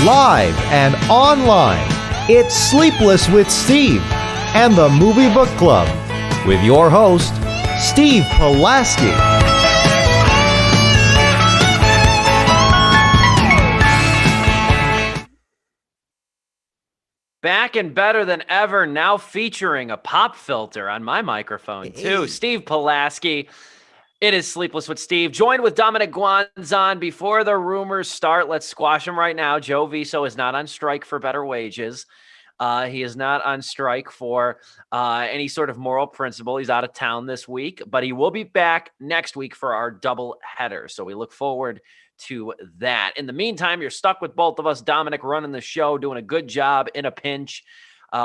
Live and online, it's Sleepless with Steve and the Movie Book Club with your host, Steve Pulaski. Back and better than ever, now featuring a pop filter on my microphone too. Steve Pulaski. It is Sleepless with Steve, joined with Dominic Guanzon. Before the rumors start, let's squash them right now. Joe Viso is not on strike for better wages. He is not on strike for any sort of moral principle. He's out of town this week, but he will be back next week for our double header. So we look forward to that. In the meantime, you're stuck with both of us. Dominic running the show, doing a good job in a pinch.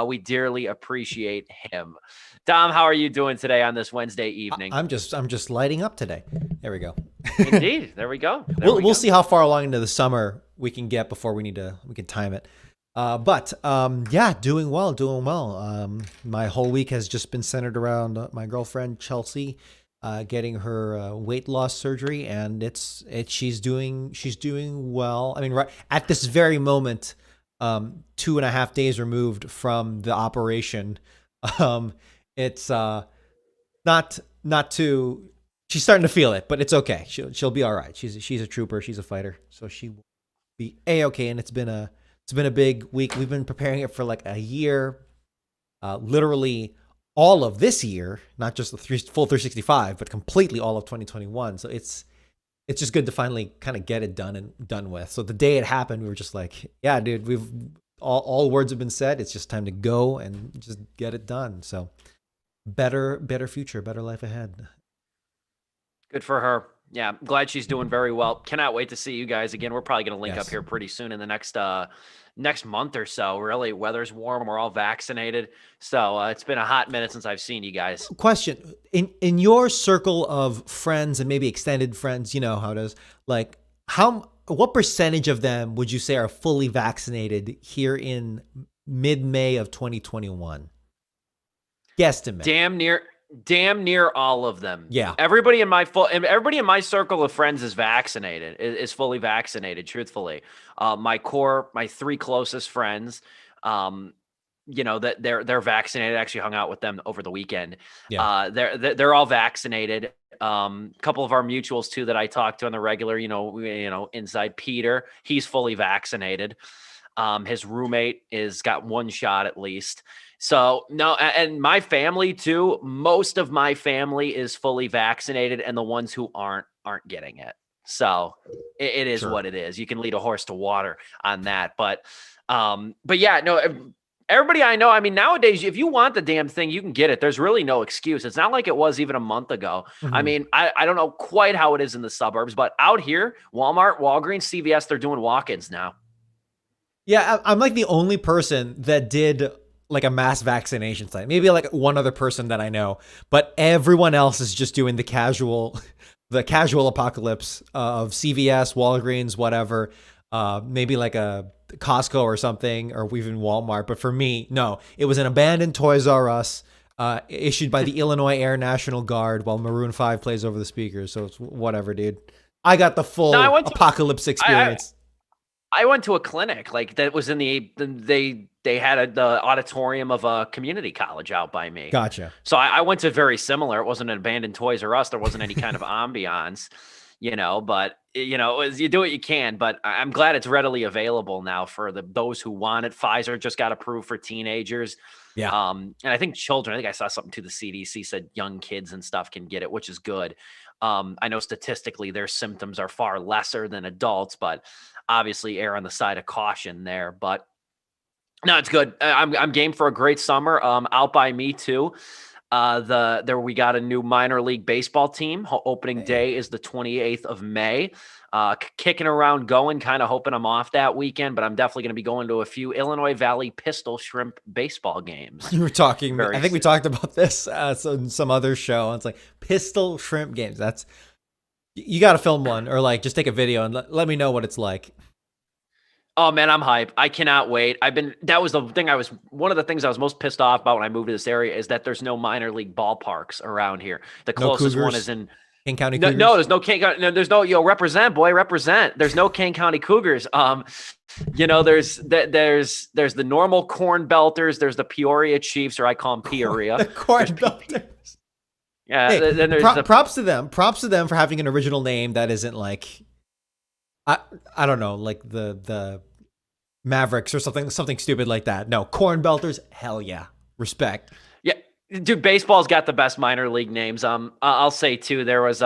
We dearly appreciate him. Dom, how are you doing today on this Wednesday evening? I'm just lighting up today. There we go. Indeed. There we go. We'll see how far along into the summer we can get before we can time it. But doing well. My whole week has just been centered around my girlfriend Chelsea getting her weight loss surgery, and she's doing well. I mean, right at this very moment, 2.5 days removed from the operation. It's not too. She's starting to feel it, but it's okay. She'll be all right. She's a trooper. She's a fighter, so she will be a-okay. And it's been a big week. We've been preparing it for like a year, literally all of this year, not just the full 365, but completely all of 2021. So it's just good to finally kind of get it done with. So the day it happened, we were just like, yeah, dude, we've all words have been said. It's just time to go and just get it done. So better future, better life ahead. Good for her. Yeah, I'm glad she's doing very well. Cannot wait to see you guys again. We're probably going to link Yes. up here pretty soon in the next month or so. Really, weather's warm. We're all vaccinated. So it's been a hot minute since I've seen you guys. Question: in your circle of friends and maybe extended friends, you know how it is. Like, what percentage of them would you say are fully vaccinated here in mid-May of 2021? Guesstimate. Damn near all of them. Yeah. Everybody in my circle of friends is vaccinated, is fully vaccinated, truthfully. My three closest friends, that they're vaccinated. I actually hung out with them over the weekend. Yeah. They're all vaccinated. A couple of our mutuals too that I talk to on the regular, inside Peter, he's fully vaccinated. His roommate is got one shot at least. So no, and my family too, most of my family is fully vaccinated, and the ones who aren't getting it. So it is what it is. You can lead a horse to water on that. But yeah, no, everybody I know, I mean, nowadays, if you want the damn thing, you can get it. There's really no excuse. It's not like it was even a month ago. Mm-hmm. I mean, I don't know quite how it is in the suburbs, but out here, Walmart, Walgreens, CVS, they're doing walk-ins now. Yeah, I'm like the only person that did like a mass vaccination site. Maybe like one other person that I know, but everyone else is just doing the casual apocalypse of CVS, Walgreens, whatever. Maybe like a Costco or something, or even Walmart. But for me, no, it was an abandoned Toys R Us issued by the Illinois Air National Guard while Maroon 5 plays over the speakers. So it's whatever, dude. I got the full apocalypse experience. I went to a clinic like that was in they had the auditorium of a community college out by me. Gotcha. So I went to very similar. It wasn't an abandoned Toys R Us. There wasn't any kind of ambiance, but you do what you can, but I'm glad it's readily available now for those who want it. Pfizer just got approved for teenagers. Yeah. And I think children, I think I saw something to the CDC said young kids and stuff can get it, which is good. I know statistically their symptoms are far lesser than adults, but obviously err on the side of caution there. But no, it's good. I'm game for a great summer. Out by me too. We got a new minor league baseball team. Opening day is the 28th of May. Kicking around going, kind of hoping I'm off that weekend, but I'm definitely going to be going to a few Illinois Valley Pistol Shrimp baseball games. You were talking, I think we talked about this in some other show. It's like Pistol Shrimp games. You got to film one or like just take a video and let me know what it's like. Oh man, I'm hyped. I cannot wait. One of the things I was most pissed off about when I moved to this area is that there's no minor league ballparks around here. The closest one is in King County No, Cougars? no, there's no Kane. No, there's no represent, boy, represent. There's no Kane County Cougars. There's the normal Corn Belters. There's the Peoria Chiefs, or I call them Peoria. The Corn Belters. Yeah. Hey, Then there's props to them. Props to them for having an original name that isn't like, I don't know, like the Mavericks or something stupid like that. No, Corn Belters. Hell yeah, respect. Yeah, dude, baseball's got the best minor league names. I'll say too, there was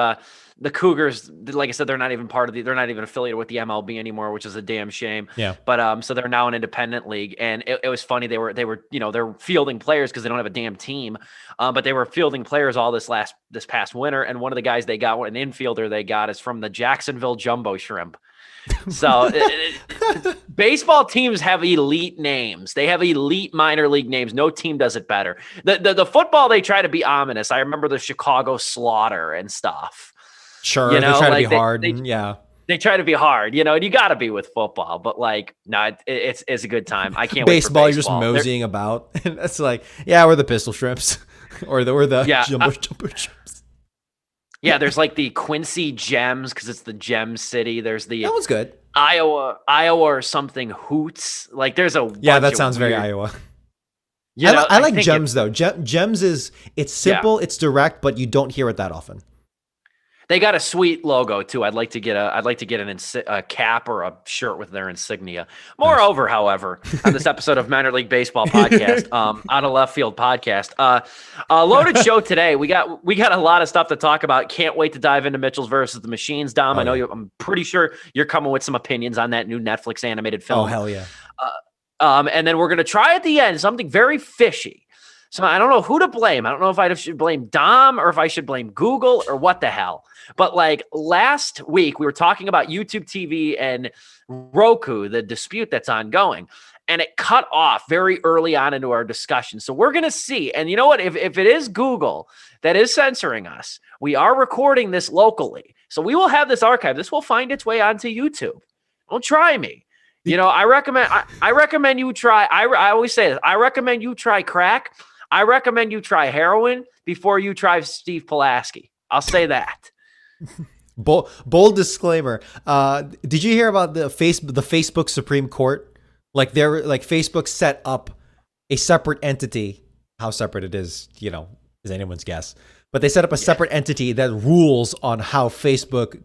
the Cougars, like I said, they're not even affiliated with the MLB anymore, which is a damn shame. Yeah. But so they're now an independent league, and it was funny. They were they're fielding players because they don't have a damn team, but they were fielding players all this past winter, and one of the guys an infielder they got is from the Jacksonville Jumbo Shrimp. So baseball teams have elite names. They have elite minor league names. No team does it better. The football, they try to be ominous. I remember the Chicago Slaughter and stuff. Sure, they try to be hard. They try to be hard, and you got to be with football. But it's a good time. I can't wait for baseball. You're just moseying about, and it's like, we're the Pistol Shrimps, or we're the Jumbo Shrimps. Yeah, there's like the Quincy Gems because it's the Gem City. There's the that was good. Iowa or something Hoots. Like there's a that sounds very Iowa. I like Gems though. Gems it's simple, it's direct, but you don't hear it that often. They got a sweet logo too. I'd like to get a cap or a shirt with their insignia. Moreover, however, on this episode of Minor League Baseball podcast, Out of Left Field podcast, a loaded show today. We got a lot of stuff to talk about. Can't wait to dive into Mitchell's versus the Machines, Dom. I know I'm pretty sure you're coming with some opinions on that new Netflix animated film. Oh hell yeah! And then we're gonna try at the end something very fishy. So I don't know who to blame. I don't know if I should blame Dom or if I should blame Google or what the hell. But like last week, we were talking about YouTube TV and Roku, the dispute that's ongoing, and it cut off very early on into our discussion. So we're going to see. And you know what? If it is Google that is censoring us, we are recording this locally. So we will have this archive. This will find its way onto YouTube. Don't try me. I recommend you try. I always say this. I recommend you try crack. I recommend you try heroin before you try Steve Pulaski. I'll say that. Bold disclaimer. Did you hear about the Facebook Supreme Court? Like Facebook set up a separate entity. How separate it is, is anyone's guess. But they set up a separate entity that rules on how Facebook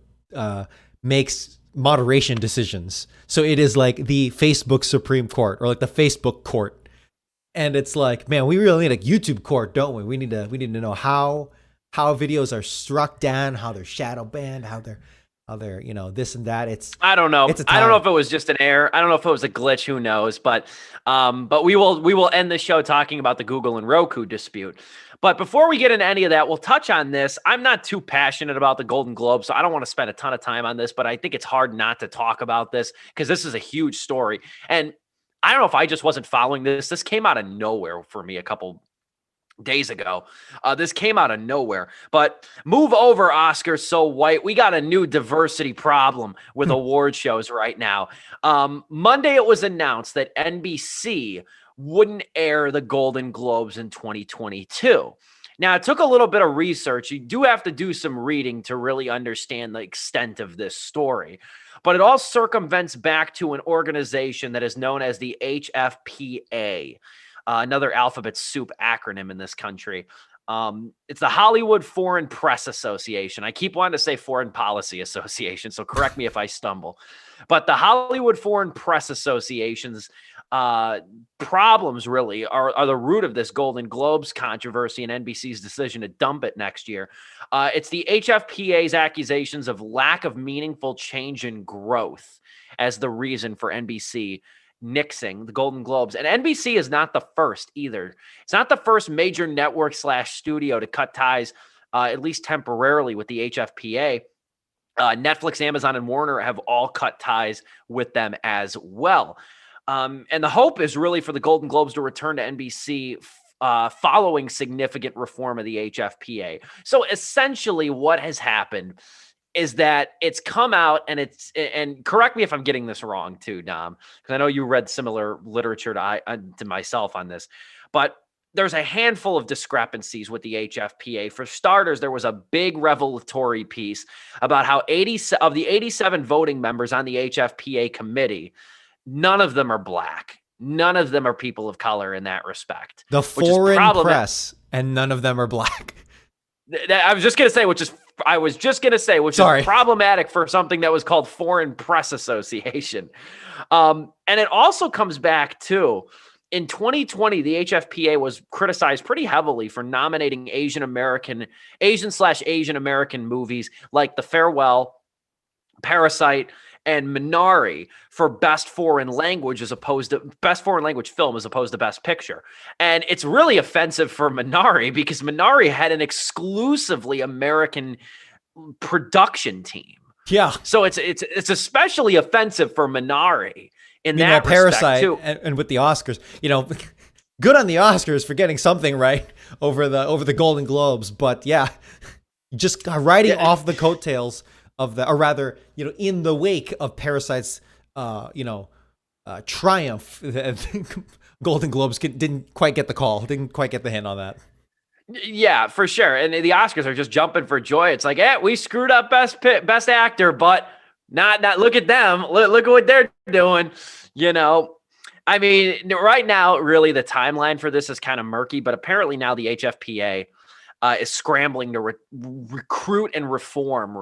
makes moderation decisions. So it is like the Facebook Supreme Court, or like the Facebook court. And it's like, man, we really need a YouTube court, don't we? We need to know how videos are struck down, how they're shadow banned, how they're this and that. I don't know. I don't know if it was just an error. I don't know if it was a glitch. Who knows? But we will end the show talking about the Google and Roku dispute. But before we get into any of that, we'll touch on this. I'm not too passionate about the Golden Globe, so I don't want to spend a ton of time on this, but I think it's hard not to talk about this because this is a huge story. And I don't know if I just wasn't following this. This came out of nowhere for me a couple days ago. This came out of nowhere. But move over, Oscar So White. We got a new diversity problem with award shows right now. Monday, it was announced that NBC wouldn't air the Golden Globes in 2022. Now, it took a little bit of research. You do have to do some reading to really understand the extent of this story. But it all circumvents back to an organization that is known as the HFPA, another alphabet soup acronym in this country. It's the Hollywood Foreign Press Association. I keep wanting to say Foreign Policy Association, so correct me if I stumble. But the Hollywood Foreign Press Association's problems really are the root of this Golden Globes controversy and NBC's decision to dump it next year. It's the HFPA's accusations of lack of meaningful change and growth as the reason for NBC nixing the Golden Globes. And NBC is not the first either. It's not the first major network / studio to cut ties, at least temporarily, with the HFPA. Netflix, Amazon, and Warner have all cut ties with them as well. And the hope is really for the Golden Globes to return to NBC following significant reform of the HFPA. So essentially what has happened is that it's come out and correct me if I'm getting this wrong too, Dom, because I know you read similar literature to myself on this, but there's a handful of discrepancies with the HFPA. For starters, there was a big revelatory piece about how 80 of the 87 voting members on the HFPA committee, none of them are black. None of them are people of color in that respect. The foreign press, and none of them are black. I was just going to say, which is problematic for something that was called Foreign Press Association. And it also comes back to, in 2020, the HFPA was criticized pretty heavily for nominating Asian American movies like The Farewell, Parasite, and Minari for best foreign language film as opposed to best picture. And it's really offensive for Minari because Minari had an exclusively American production team. Yeah. So it's especially offensive for Minari in that Parasite too. And with the Oscars, good on the Oscars for getting something right over the Golden Globes, but yeah, just riding off the coattails of or rather, in the wake of Parasite's, triumph, Golden Globes didn't quite get the call, didn't quite get the hint on that. Yeah, for sure. And the Oscars are just jumping for joy. It's like, we screwed up best actor, but not look at them. Look at what they're doing. I mean, right now, really the timeline for this is kind of murky, but apparently now the HFPA is scrambling to recruit and reform,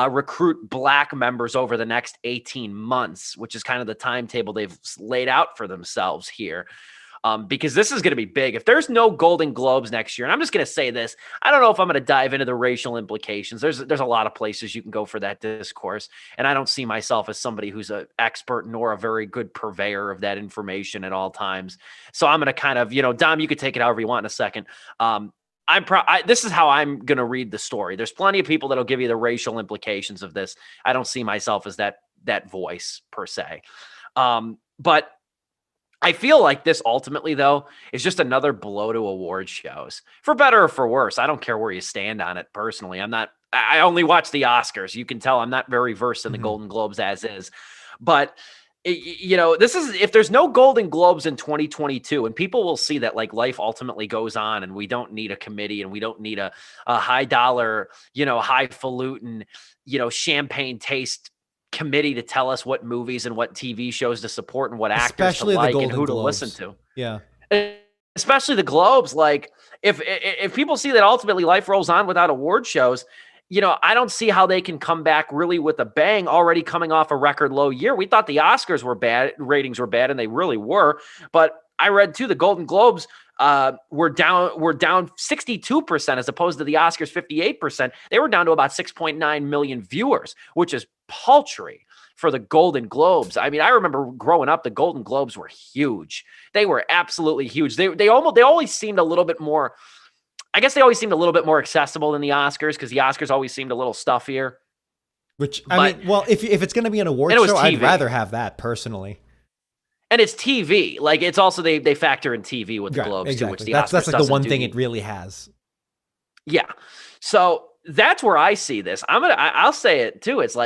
recruit black members over the next 18 months, which is kind of the timetable they've laid out for themselves here. Because this is going to be big. If there's no Golden Globes next year, and I'm just going to say this, I don't know if I'm going to dive into the racial implications. There's a lot of places you can go for that discourse, and I don't see myself as somebody who's an expert nor a very good purveyor of that information at all times. So I'm going to kind of, Dom, you could take it however you want in a second. This is how I'm going to read the story. There's plenty of people that'll give you the racial implications of this. I don't see myself as that voice per se. But I feel like this ultimately, though, is just another blow to award shows, for better or for worse. I don't care where you stand on it personally. I only watch the Oscars. You can tell I'm not very versed in the Golden Globes as is. But, this is, if there's no Golden Globes in 2022, and people will see that life ultimately goes on and we don't need a committee and we don't need a high dollar, highfalutin, champagne taste committee to tell us what movies and what TV shows to support and what actors to like and who to listen to. Yeah. Especially the Globes. If people see that ultimately life rolls on without award shows, I don't see how they can come back really with a bang already coming off a record low year. We thought the Oscars were bad, ratings were bad, and they really were. But I read too, the Golden Globes were down 62% as opposed to the Oscars 58%. They were down to about 6.9 million viewers, which is paltry for the Golden Globes. I mean, I remember growing up, the Golden Globes were huge. They were absolutely huge. They always seemed a little bit more, I guess they always seemed a little bit more accessible than the Oscars because the Oscars always seemed a little stuffier. Which, if it's going to be an award show, I'd rather have that personally. And it's TV. It's also, they factor in TV with the Globes too, which the Oscars that's the one thing it really has. Yeah. So that's where I see this. I'll say it too. It's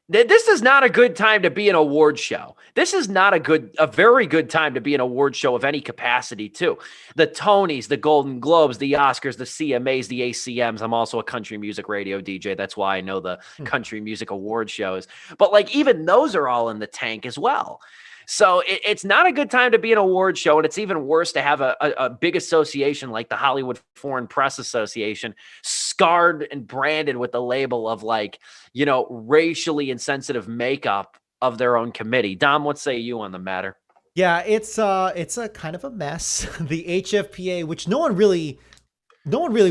this is not a good time to be an award show. This is not a very good time to be an award show of any capacity too. The Tonys, the Golden Globes, the Oscars, the CMAs, the ACMs. I'm also a country music radio DJ. That's why I know the country music award shows. But even those are all in the tank as well. So it's not a good time to be an award show, and it's even worse to have a big association like the Hollywood Foreign Press Association scarred and branded with the label of racially insensitive makeup of their own committee. Dom, what say you on the matter? Yeah, it's a kind of a mess. The HFPA, which no one really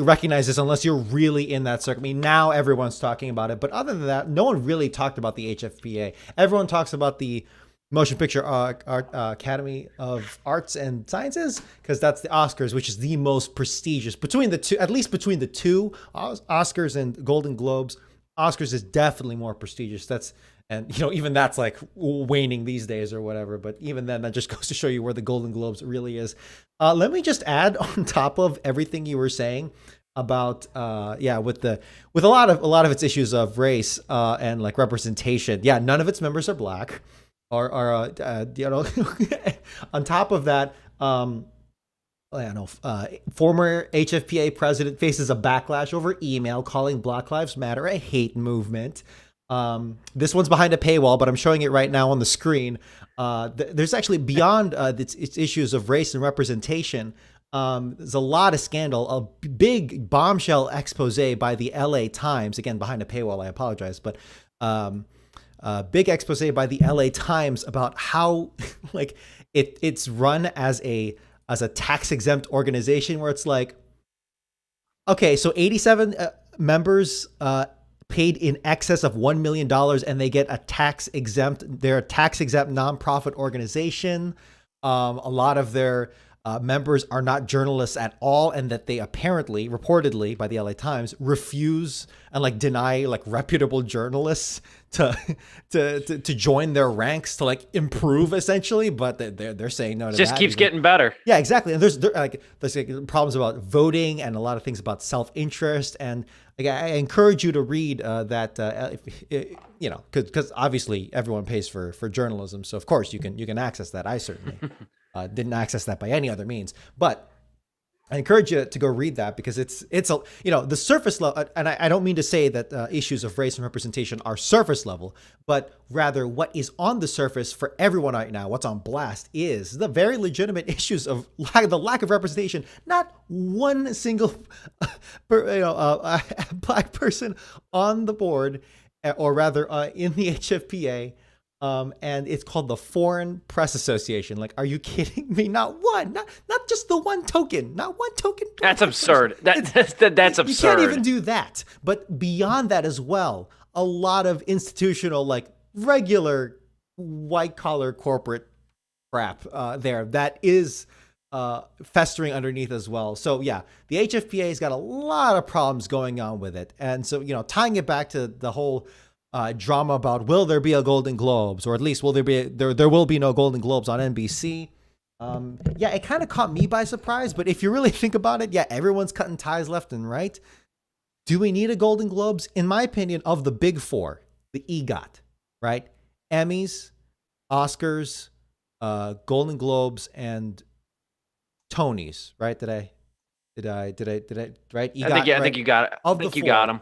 recognizes unless you're really in that circle. I mean, now everyone's talking about it, but other than that, no one really talked about the HFPA. Everyone talks about the Motion Picture Academy of Arts and Sciences, because that's the Oscars, which is the most prestigious between the two, at least between the two, Oscars and Golden Globes. Oscars is definitely more prestigious. Even that's waning these days or whatever. But even then, that just goes to show you where the Golden Globes really is. Let me just add on top of everything you were saying about with a lot of its issues of race and representation. Yeah, none of its members are black. On top of that, I don't know, former HFPA president faces a backlash over email calling Black Lives Matter a hate movement. This one's behind a paywall, but I'm showing it right now on the screen. There's actually beyond its issues of race and representation. There's a lot of scandal, a big bombshell expose by the LA Times. Again, behind a paywall, I apologize, but big expose by the LA Times about how like it's run as a tax exempt organization, where it's like, okay, so 87 members paid in excess of $1 million and they get a tax exempt. They're a tax exempt nonprofit organization. A lot of their members are not journalists at all, and that they apparently, reportedly by the LA Times, refuse and like deny like reputable journalists to join their ranks to like improve essentially. But they're saying no to Just that. keeps getting better. Yeah, exactly. And there's problems about voting and a lot of things about self-interest. And like, I encourage you to read that, because obviously everyone pays for journalism. So of course you can access that. I certainly didn't access that by any other means, but I encourage you to go read that, because it's the surface level. And I don't mean to say that issues of race and representation are surface level, but rather what is on the surface for everyone right now, what's on blast, is the very legitimate issues of the lack of representation. Not one single black person on the board, or rather in the HFPA. And it's called the Foreign Press Association. Like, are you kidding me? Not one, not just the one token, not one token. That's absurd. That's absurd. You can't even do that. But beyond that as well, a lot of institutional, like regular white collar corporate crap there that is festering underneath as well. So yeah, the HFPA's got a lot of problems going on with it. And so, tying it back to the whole drama about will there be a Golden Globes, or at least will there will be no Golden Globes on NBC. It kind of caught me by surprise, but if you really think about it, everyone's cutting ties left and right. Do we need a Golden Globes? In my opinion, of the big four, the EGOT, right? Emmys, Oscars, Golden Globes, and Tonys, right? Did I right? EGOT, I think you got it. I think you got them.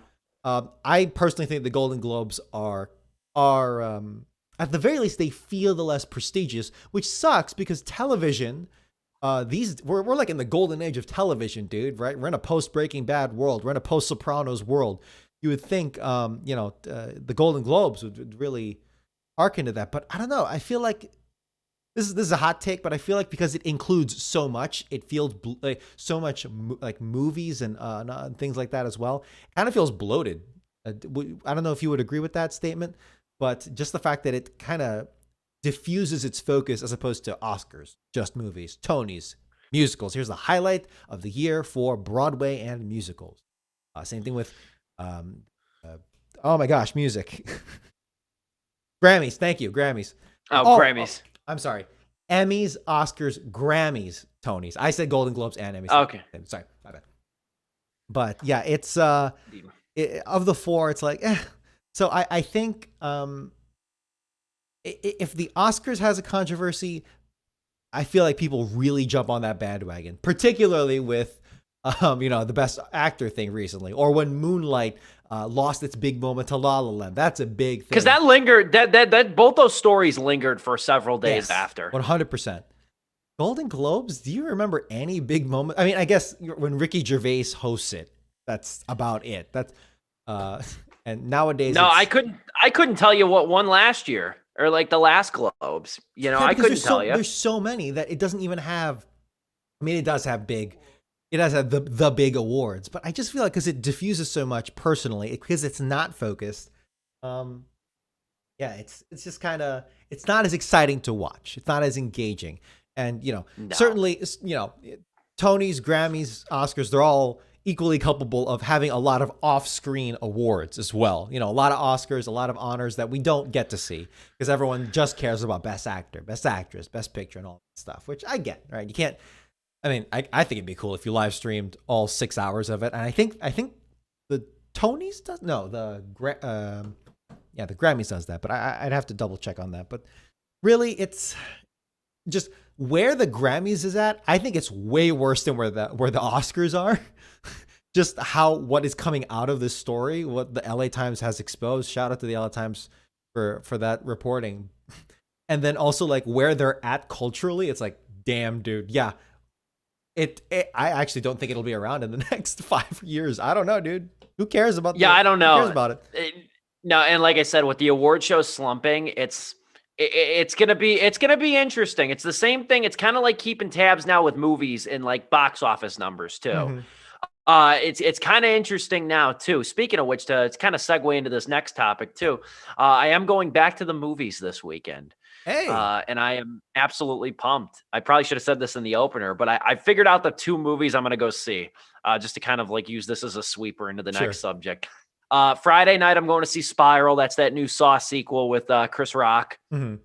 I personally think the Golden Globes are at the very least, they feel the less prestigious, which sucks because television, we're like in the golden age of television, dude, right? We're in a post Breaking Bad world. We're in a post Sopranos world. You would think, the Golden Globes would really hearken to that, but I don't know. I feel like this is a hot take, but I feel like because it includes so much, it feels like so much like movies and things like that as well. It kind of feels bloated. I don't know if you would agree with that statement, but just the fact that it kind of diffuses its focus as opposed to Oscars, just movies, Tonys, musicals. Here's the highlight of the year for Broadway and musicals. Same thing with, oh my gosh, music. Grammys. Thank you. Grammys. Grammys. I'm sorry. Emmys, Oscars, Grammys, Tonys. I said Golden Globes and Emmys. Okay. Sorry, my bad. But yeah, it's of the four, it's like, So I think if the Oscars has a controversy, I feel like people really jump on that bandwagon, particularly with the Best Actor thing recently, or when Moonlight lost its big moment to La La Land. That's a big thing. Because that lingered, that both those stories lingered for several days after. 100%. Golden Globes, do you remember any big moment? I mean, I guess when Ricky Gervais hosts it, that's about it. That's and nowadays I couldn't tell you what won last year or like the last Globes. I couldn't tell you. There's so many that it doesn't even have. I mean, it does have big. It has the big awards, but I just feel like because it diffuses so much personally, because it's not focused. It's just kind of, it's not as exciting to watch. It's not as engaging, and certainly Tonys, Grammys, Oscars, they're all equally culpable of having a lot of off-screen awards as well. A lot of Oscars, a lot of honors that we don't get to see because everyone just cares about Best Actor, Best Actress, Best Picture, and all that stuff. Which I get, right? You can't. I mean, I think it'd be cool if you live streamed all 6 hours of it. And I think the Tonys does the Grammys does that, but I'd have to double check on that. But really, it's just where the Grammys is at, I think it's way worse than where the Oscars are. Just what is coming out of this story, what the LA Times has exposed. Shout out to the LA Times for that reporting. And then also like where they're at culturally, it's like, damn, dude. Yeah. I actually don't think it'll be around in the next 5 years. I don't know, dude. Who cares about Yeah, I don't know. Who cares about it? No, and like I said, with the award show slumping, it's gonna be interesting. It's the same thing. It's kind of like keeping tabs now with movies and like box office numbers too. Mhm. It's kind of interesting now too. Speaking of which, it's kind of segue into this next topic too. I am going back to the movies this weekend. Hey. And I am absolutely pumped. I probably should have said this in the opener, but I figured out the 2 movies I'm going to go see, just to kind of like use this as a sweeper into the Sure. next subject. Friday night, I'm going to see Spiral. That's that new Saw sequel with Chris Rock. Mm-hmm.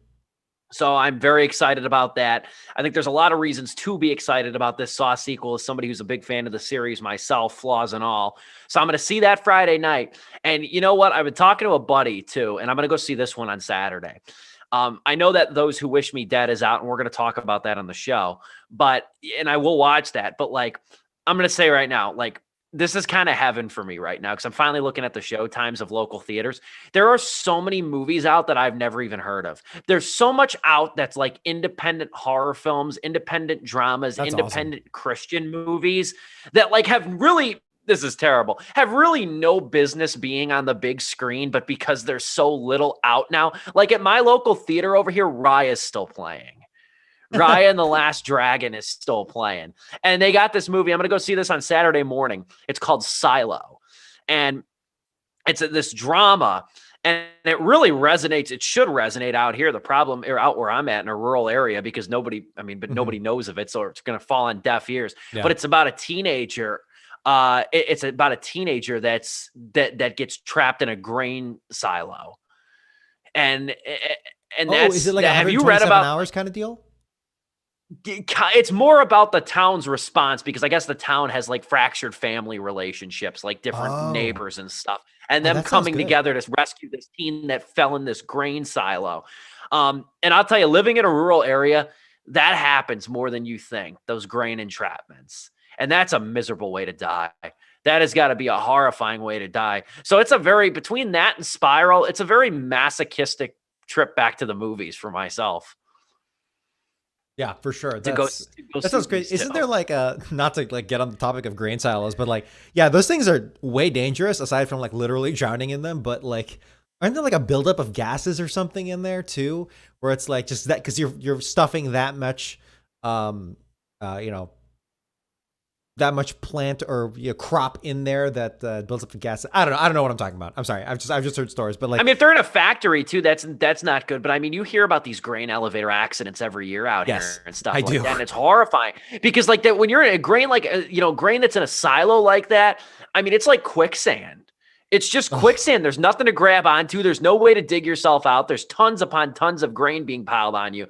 So I'm very excited about that. I think there's a lot of reasons to be excited about this Saw sequel as somebody who's a big fan of the series myself, flaws and all. So I'm going to see that Friday night. And you know what? I've been talking to a buddy too, and I'm going to go see this one on Saturday. I know that Those Who Wish Me Dead is out, and we're going to talk about that on the show. And I will watch that. But like, I'm going to say right now, like, this is kind of heaven for me right now because I'm finally looking at the show times of local theaters. There are so many movies out that I've never even heard of. There's so much out that's like independent horror films, independent dramas, That's independent awesome. Christian movies that like have really, this is terrible, have really no business being on the big screen, but because there's so little out now, like at my local theater over here, Raya is still playing. Raya and the Last Dragon is still playing. And they got this movie. I'm going to go see this on Saturday morning. It's called Silo. And it's this drama. And it really resonates. It should resonate out here. The problem, or out where I'm at in a rural area, because nobody knows of it. So it's going to fall on deaf ears. Yeah. But it's about a teenager. It's about a teenager that gets trapped in a grain silo. And that's, is it like have you read about hours kind of deal? It's more about the town's response because I guess the town has like fractured family relationships, like different neighbors and stuff, and them coming together to rescue this teen that fell in this grain silo. And I'll tell you, living in a rural area, that happens more than you think, those grain entrapments. And that's a miserable way to die. That has got to be a horrifying way to die. So it's between that and Spiral, it's a very masochistic trip back to the movies for myself. Yeah, for sure. That sounds great. Isn't there like not to like get on the topic of grain silos, but like, yeah, those things are way dangerous aside from like literally drowning in them. But like, aren't there like a buildup of gases or something in there too, where it's like just that because you're stuffing that much, that much plant or crop in there that builds up the gas. I don't know what I'm talking about. I'm sorry. I've just heard stories, but like, I mean, if they're in a factory too, that's not good. But I mean, you hear about these grain elevator accidents every year out here and stuff like that. And it's horrifying because like that, when you're in a grain, like, grain that's in a silo like that, I mean, it's like quicksand. It's just quicksand. There's nothing to grab onto. There's no way to dig yourself out. There's tons upon tons of grain being piled on you.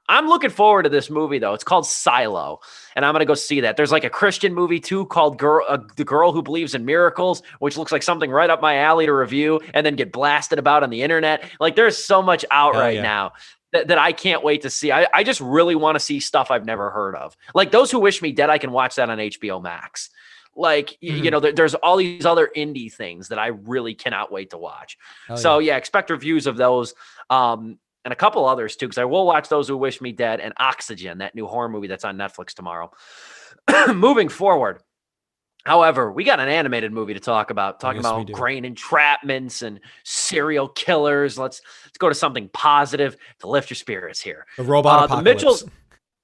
I'm looking forward to this movie, though. It's called Silo, and I'm going to go see that. There's like a Christian movie, too, called The Girl Who Believes in Miracles, which looks like something right up my alley to review and then get blasted about on the internet. Like, there's so much out now that I can't wait to see. I just really want to see stuff I've never heard of. Like, Those Who Wish Me Dead, I can watch that on HBO Max. Like, there's all these other indie things that I really cannot wait to watch. Expect reviews of those. And a couple others, too, because I will watch Those Who Wish Me Dead and Oxygen, that new horror movie that's on Netflix tomorrow. Moving forward, however, we got an animated movie to talk about, about grain entrapments and serial killers. Let's go to something positive to lift your spirits here. The robot apocalypse. The Mitchells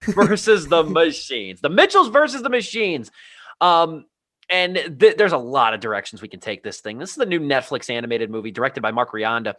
versus the Machines. The Mitchells versus the Machines. And there's a lot of directions we can take this thing. This is the new Netflix animated movie directed by Mark Rianda.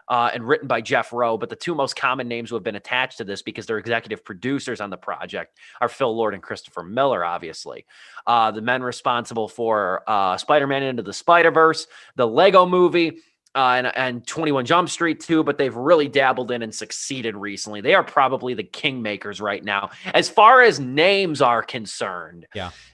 And written by Jeff Rowe, but the two most common names who have been attached to this because they're executive producers on the project are Phil Lord and Christopher Miller, obviously. The men responsible for Spider-Man Into the Spider-Verse, the Lego Movie, and 21 Jump Street too, but they've really dabbled in and succeeded recently. They are probably the kingmakers right now. As far as names are concerned,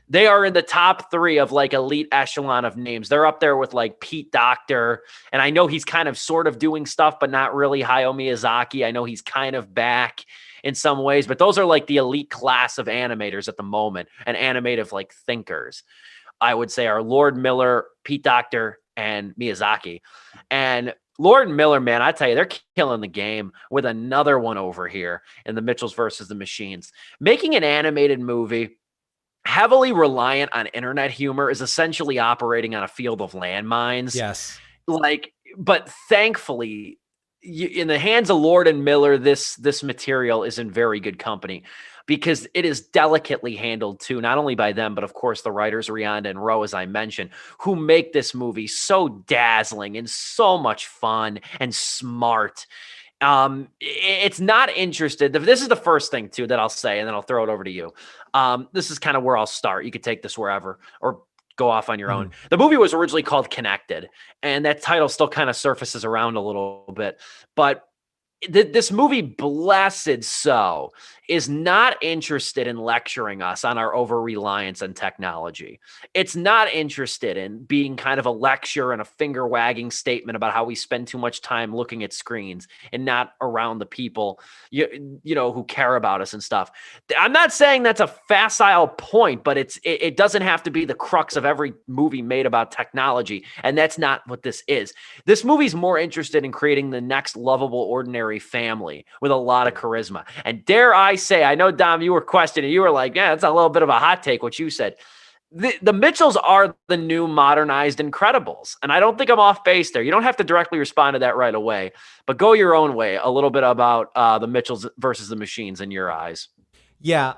they are in the top 3 of like elite echelon of names. They're up there with like Pete Docter. And I know he's kind of sort of doing stuff, but not really. Hayao Miyazaki. I know he's kind of back in some ways, but those are like the elite class of animators at the moment and animative like thinkers. I would say are Lord Miller, Pete Docter, and Miyazaki. And Lord and Miller, man, I tell you, they're killing the game with another one over here in the Mitchells versus the Machines. Making an animated movie heavily reliant on internet humor is essentially operating on a field of landmines. Yes. Like, but thankfully, in the hands of Lord and Miller, this material is in very good company because it is delicately handled too, not only by them, but of course the writers Rianda and Rowe, as I mentioned, who make this movie so dazzling and so much fun and smart. It's not interested. This is the first thing too that I'll say, and then I'll throw it over to you. This is kind of where I'll start. You could take this wherever or go off on your own. The movie was originally called Connected, and that title still kind of surfaces around a little bit, but this movie, Blessed So, is not interested in lecturing us on our over-reliance on technology. It's not interested in being kind of a lecture and a finger-wagging statement about how we spend too much time looking at screens and not around the people, you know, who care about us and stuff. I'm not saying that's a facile point, but it doesn't have to be the crux of every movie made about technology, and that's not what this is. This movie's more interested in creating the next lovable, ordinary family with a lot of charisma. And dare I say, I know, Dom, you were questioning, you were like, yeah, that's a little bit of a hot take, what you said. The Mitchells are the new modernized Incredibles. And I don't think I'm off base there. You don't have to directly respond to that right away, but go your own way a little bit about the Mitchells versus the Machines in your eyes. Yeah.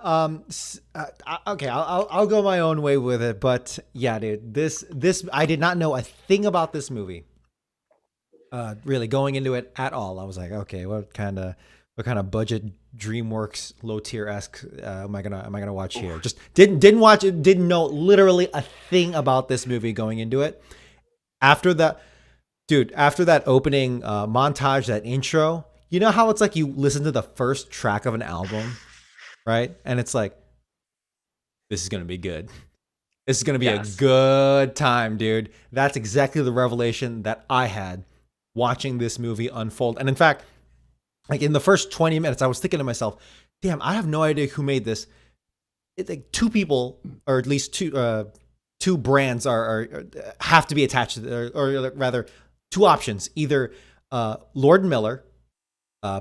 Okay. I'll go my own way with it, but yeah, dude, this, I did not know a thing about this movie. Really going into it at all. I was like, okay, what kind of budget DreamWorks low tier esque am I gonna watch here? Just didn't watch it. Didn't know literally a thing about this movie going into it. After that opening montage, that intro, you know how it's like you listen to the first track of an album, right? And it's like, this is gonna be good. This is gonna be a good time, dude. That's exactly the revelation that I had watching this movie unfold. And in fact, like in the first 20 minutes, I was thinking to myself, damn, I have no idea who made this. It's like two people, or at least two brands are have to be attached to, or rather two options, either Lord and Miller,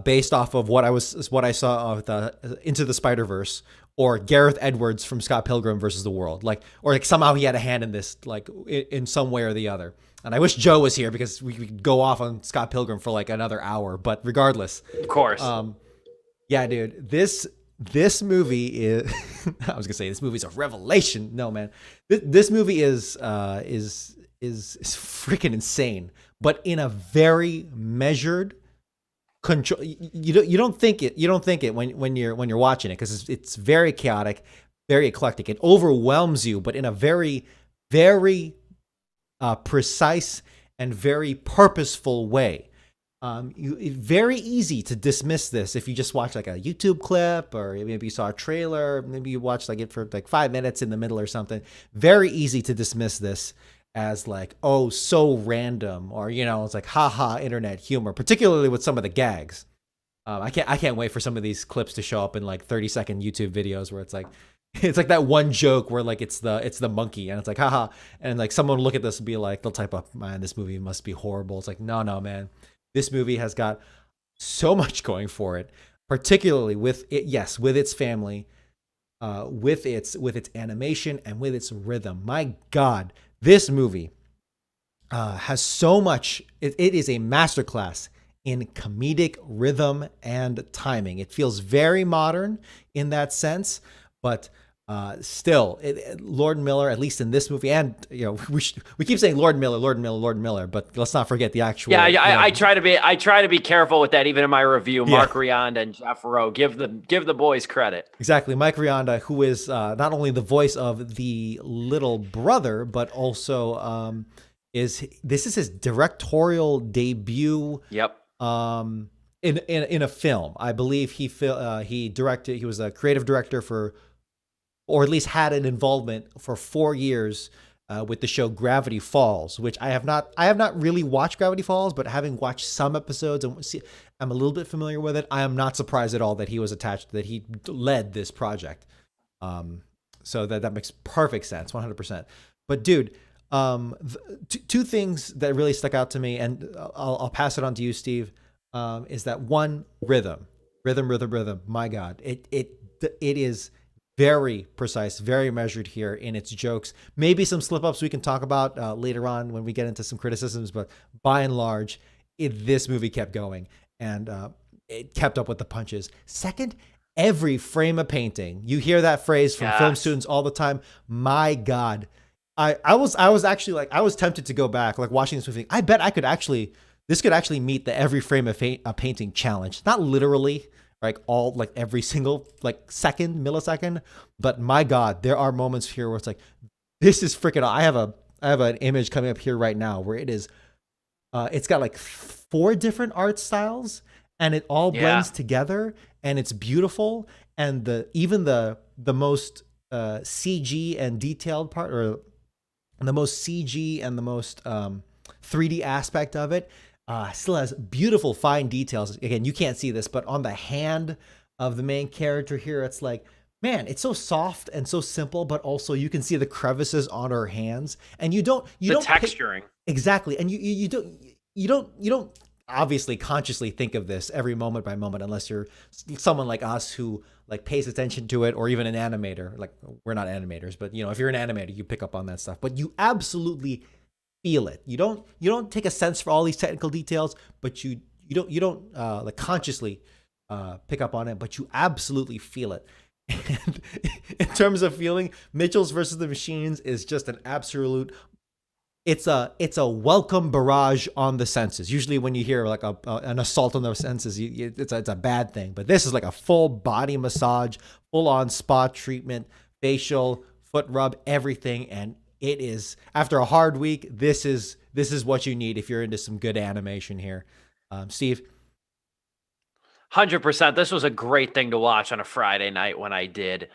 based off of what I saw of Into the Spider-Verse, or Gareth Edwards from Scott Pilgrim versus the World, or somehow he had a hand in this, like in some way or the other. And I wish Joe was here because we could go off on Scott Pilgrim for like another hour. But regardless, of course, yeah, dude, this movie is. I was gonna say this movie's a revelation. No, man, this movie is freaking insane, but in a very measured control. You don't think it when you're watching it, because it's very chaotic, very eclectic. It overwhelms you, but in a very, very precise and very purposeful way. It's very easy to dismiss this if you just watch like a YouTube clip, or maybe you saw a trailer, maybe you watched like it for like 5 minutes in the middle or something. Very easy to dismiss this as like, oh, so random, or it's like haha internet humor, particularly with some of the gags. I can't wait for some of these clips to show up in like 30-second YouTube videos where it's like that one joke where like it's the monkey and it's like haha, and like someone will look at this and be like, they'll type up, man, this movie must be horrible. It's like, no man, this movie has got so much going for it, particularly with it, yes, with its family, with its animation and with its rhythm. My God, this movie has so much. It is a masterclass in comedic rhythm and timing. It feels very modern in that sense, but still, Lord and Miller, at least in this movie, and we keep saying Lord and Miller, but let's not forget the actual. Yeah, I try to be careful with that, even in my review. Mark Rianda and Jeff Rowe, give the boys credit. Exactly, Mike Rianda, who is not only the voice of the little brother, but also this is his directorial debut. Yep. In a film, I believe he directed. He was a creative director for, or at least had an involvement for 4 years with the show Gravity Falls, which I have not really watched Gravity Falls, but having watched some episodes and I'm a little bit familiar with it. I am not surprised at all that he was attached, that he led this project. So that makes perfect sense, 100%. But dude, two things that really stuck out to me, and I'll pass it on to you, Steve, is that one, rhythm. My God, it is very precise, very measured here in its jokes. Maybe some slip ups we can talk about later on when we get into some criticisms, but by and large, this movie kept going and it kept up with the punches. Second, every frame of painting. You hear that phrase from film students all the time. My God. I was actually like, I was tempted to go back, like watching this movie. I bet this could actually meet the every frame of a painting challenge. Not literally, like every single second, millisecond, but my God, there are moments here where it's like, this is freaking. I have an image coming up here right now where it is. It's got like 4 different art styles, and it all blends together, and it's beautiful. And even the most CG and detailed part, or the most CG and the most 3D aspect of it, still has beautiful fine details. Again, you can't see this, but on the hand of the main character here, it's like, man, it's so soft and so simple, but also you can see the crevices on her hands, and you don't texturing. Exactly. And you don't obviously consciously think of this every moment by moment, unless you're someone like us who like pays attention to it, or even an animator. Like, we're not animators, but if you're an animator, you pick up on that stuff, but you absolutely feel it. You don't take a sense for all these technical details, but you don't like consciously pick up on it, but you absolutely feel it. And in terms of feeling, Mitchell's versus the Machines is just an absolute. It's a welcome barrage on the senses. Usually when you hear like an assault on the senses, it's a bad thing. But this is like a full body massage, full on spa treatment, facial, foot rub, everything. And it is, after a hard week, this is what you need if you're into some good animation here. Steve? 100%. This was a great thing to watch on a Friday night when I did,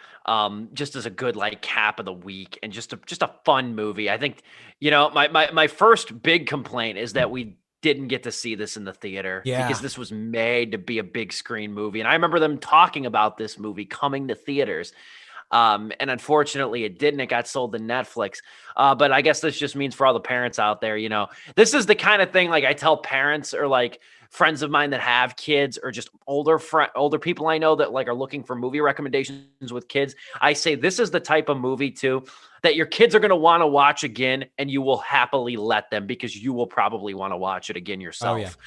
just as a good like cap of the week, and just a fun movie. I think, my first big complaint is that we didn't get to see this in the theater, because this was made to be a big screen movie. And I remember them talking about this movie coming to theaters. And unfortunately it didn't. It got sold to Netflix. But I guess this just means for all the parents out there, this is the kind of thing, like, I tell parents, or like friends of mine that have kids, or just older people I know that like are looking for movie recommendations with kids. I say, this is the type of movie too that your kids are going to want to watch again, and you will happily let them, because you will probably want to watch it again yourself.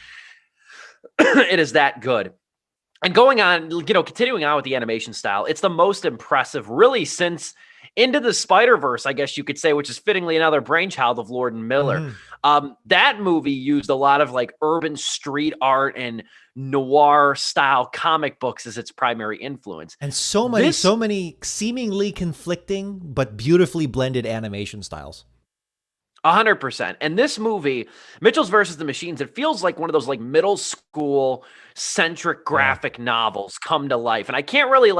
Oh, yeah. It is that good. And going on, continuing on with the animation style, it's the most impressive really since Into the Spider-Verse, I guess you could say, which is fittingly another brainchild of Lord and Miller. That movie used a lot of like urban street art and noir style comic books as its primary influence. And so many seemingly conflicting but beautifully blended animation styles. 100%. And this movie, Mitchell's versus the Machines, it feels like one of those like middle school centric graphic novels come to life. And I can't really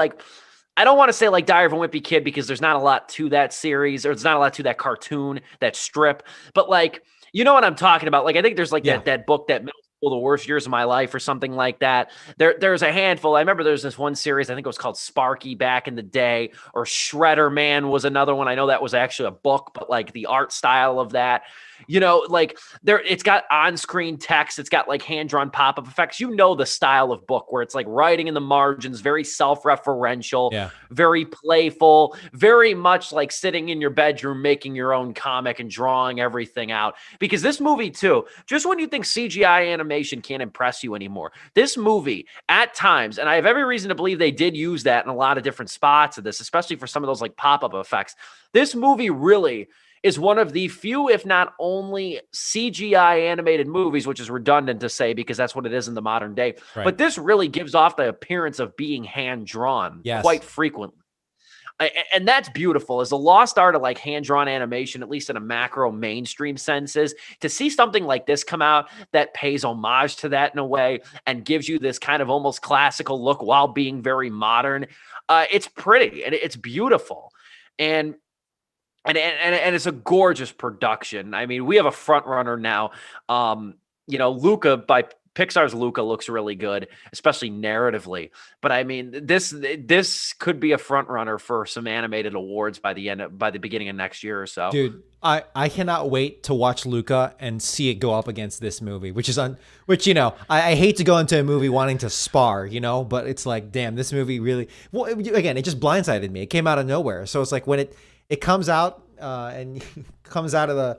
I don't want to say like Diary of a Wimpy Kid, because there's not a lot to that series, or there's not a lot to that cartoon, that strip. But like, you know what I'm talking about? Like, I think there's like that book, that Middle School, The Worst Years of My Life, or something like that. There's a handful. I remember there's this one series, I think it was called Sparky back in the day, or Shredder Man was another one. I know that was actually a book, but like the art style of that, like it's got on-screen text, it's got like hand-drawn pop-up effects. The style of book where it's like writing in the margins, very self-referential, very playful, very much like sitting in your bedroom making your own comic and drawing everything out. Because this movie too, just when you think CGI animation can't impress you anymore, this movie at times, and I have every reason to believe they did use that in a lot of different spots of this, especially for some of those like pop-up effects, this movie really is one of the few, if not only, CGI animated movies, which is redundant to say because that's what it is in the modern day. Right. But this really gives off the appearance of being hand-drawn quite frequently. And that's beautiful. As a lost art of like hand-drawn animation, at least in a macro mainstream senses, to see something like this come out that pays homage to that in a way and gives you this kind of almost classical look while being very modern, it's pretty and it's beautiful. And and it's a gorgeous production. I mean, we have a front runner now. Luca by Pixar's Luca looks really good, especially narratively. But I mean, this could be a front runner for some animated awards by the beginning of next year or so. Dude, I cannot wait to watch Luca and see it go up against this movie, I hate to go into a movie wanting to spar, but it's like, damn, this movie really, well, again, it just blindsided me. It came out of nowhere. So it's like when it comes out and comes out of the,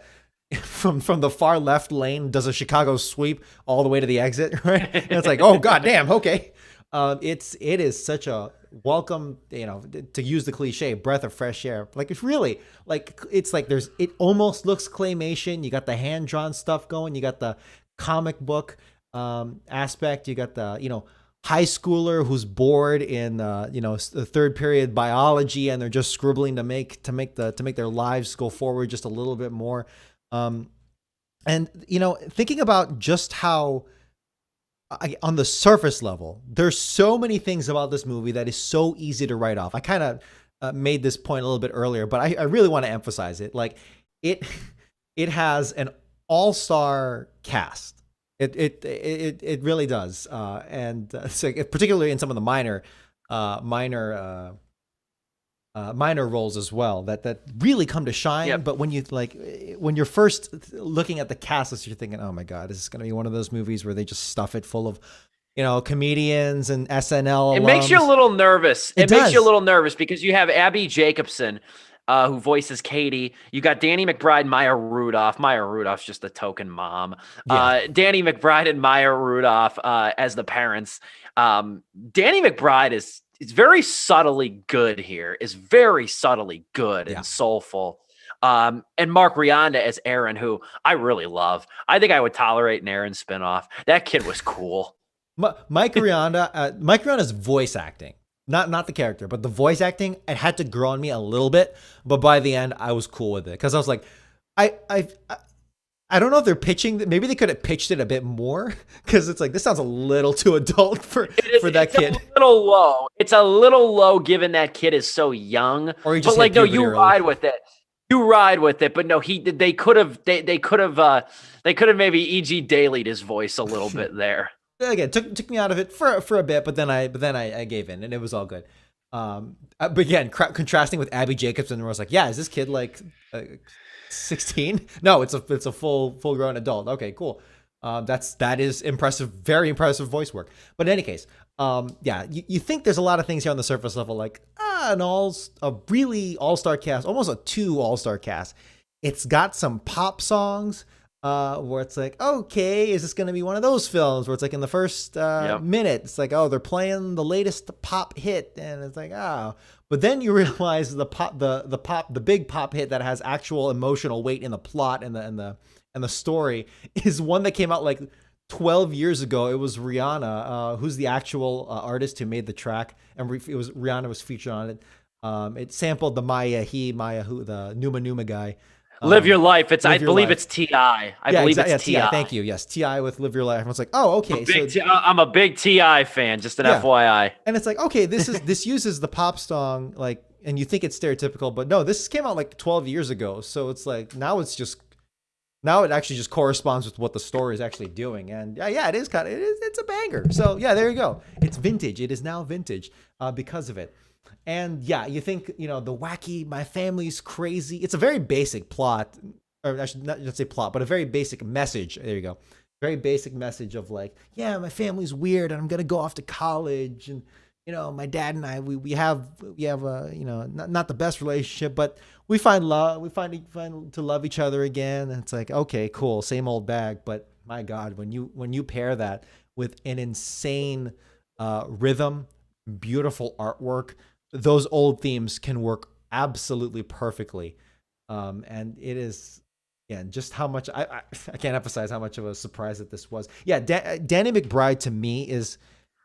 from the far left lane, does a Chicago sweep all the way to the exit, right? And it's like, oh god damn, okay. It is such a welcome, to use the cliche, breath of fresh air. Like it's really like it almost looks claymation. You got the hand drawn stuff going. You got the comic book aspect. You got the high schooler who's bored in the third period biology, and they're just scribbling to make their lives go forward just a little bit more. And thinking about just how on the surface level, there's so many things about this movie that is so easy to write off. I kind of made this point a little bit earlier, but I really want to emphasize it. Like it has an all-star cast. It really does. And so particularly in some of the minor roles as well that really come to shine. Yep. But when you're first looking at the cast, you're thinking, oh my god, is this going to be one of those movies where they just stuff it full of comedians and SNL alums? It makes you a little nervous. It makes you a little nervous because you have Abby Jacobson, who voices Katie. You got Danny McBride, Maya Rudolph. Maya Rudolph's just a token mom. Yeah. Danny McBride and Maya Rudolph as the parents. Danny McBride is very subtly good here. Is very subtly good and soulful. And Mark Rianda as Aaron, who I really love. I think I would tolerate an Aaron spinoff. That kid was cool. Mike Rianda's voice acting, not the character, but the voice acting, it had to grow on me a little bit, but by the end I was cool with it because I was like, I don't know if they're pitching. Maybe they could have pitched it a bit more because it's like, this sounds a little too adult for that kid. It's a little low. It's a little low given that kid is so young. Or he just you ride with it. You ride with it, but no, they could have maybe E.G. Daly'd his voice a little bit there. Again, took me out of it for a bit, but then I gave in and it was all good. But again, contrasting with Abby Jacobson, where I was like, yeah, is this kid like 16? No, it's a full grown adult. Okay, cool. That is impressive, very impressive voice work. But in any case, you think there's a lot of things here on the surface level, like a really all-star cast, almost a 2 all-star cast. It's got some pop songs where it's like, okay, is this going to be one of those films where it's like in the first minute, it's like, oh, they're playing the latest pop hit, and it's like, oh. But then you realize the big pop hit that has actual emotional weight in the plot and the story is one that came out like 12 years ago. It was Rihanna, who's the actual artist who made the track, and Rihanna was featured on it. It sampled the Maya Who, the Numa Numa guy. Live Your Life. I believe it's T.I. I believe it's T.I. Thank you. Yes, T.I. with Live Your Life. I was like, oh, okay. I'm a big T.I. fan, just an FYI. And it's like, okay, this uses the pop song, like, and you think it's stereotypical, but no, this came out like 12 years ago. So it's like, now it actually just corresponds with what the story is actually doing. And it is it's a banger. So yeah, there you go. It's vintage. It is now vintage because of it. And you think, the wacky, my family's crazy. It's a very basic plot, or I should not say plot, but a very basic message. There you go. Very basic message of like, yeah, my family's weird and I'm going to go off to college. And, my dad and I, we have a, not the best relationship, but we find love. We find to love each other again. And it's like, okay, cool. Same old bag. But my God, when you pair that with an insane rhythm, beautiful artwork, those old themes can work absolutely perfectly. And it is, just how much I can't emphasize how much of a surprise that this was. Danny McBride to me is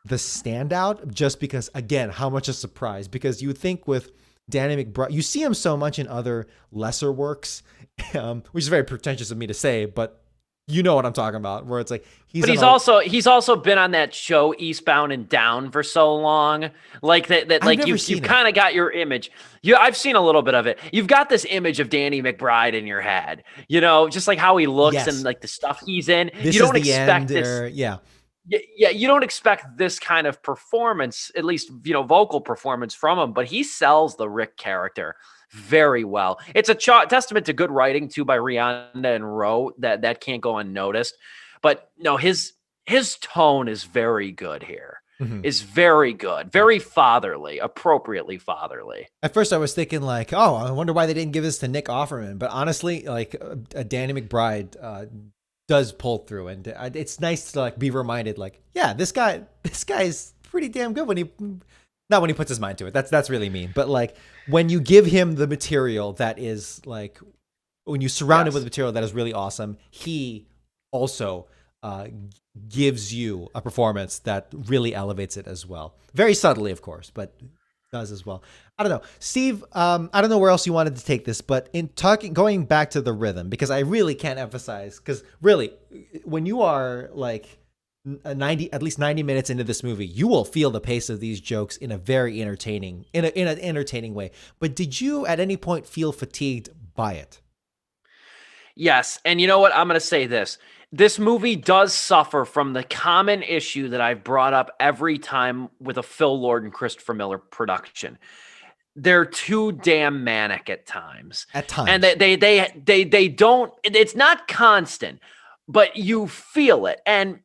the standout, just because, again, how much a surprise, because you think with Danny McBride, you see him so much in other lesser works, which is very pretentious of me to say, but You know what I'm talking about, where it's like he's But in a. he's also been on that show Eastbound and Down for so long, like that I've like never you've seen it. kind of got your image. I've seen a little bit of it. You've got this image of Danny McBride in your head, just like how he looks and Yes, like the stuff he's in. You this is don't the end, expect this. or yeah. Yeah, you don't expect this kind of performance, at least vocal performance from him. But he sells the Rick character very well. It's a testament to good writing too by Rihanna and Rowe that can't go unnoticed. But no, his tone is very good here. Mhm. Is very good, very fatherly, appropriately fatherly. At first, I was thinking like, oh, I wonder why they didn't give this to Nick Offerman. But honestly, like Danny McBride does pull through, and it's nice to like be reminded, like, yeah, this guy is pretty damn good when he, not when he puts his mind to it. That's really mean. But like when you give him the material that is like, when you surround him with Yes. material that is really awesome, he also gives you a performance that really elevates it as well. Very subtly, of course, but does as well. I don't know, Steve. I don't know where else you wanted to take this, but in going back to the rhythm, because I really can't emphasize, because really, when you are like at least 90 minutes into this movie, you will feel the pace of these jokes in a very entertaining, in an entertaining way. But did you at any point feel fatigued by it? Yes. And you know what? I'm going to say this. This movie does suffer from the common issue that I've brought up every time with a Phil Lord and Christopher Miller production. They're too damn manic at times. At And times. they don't, it's not constant, but you feel it. And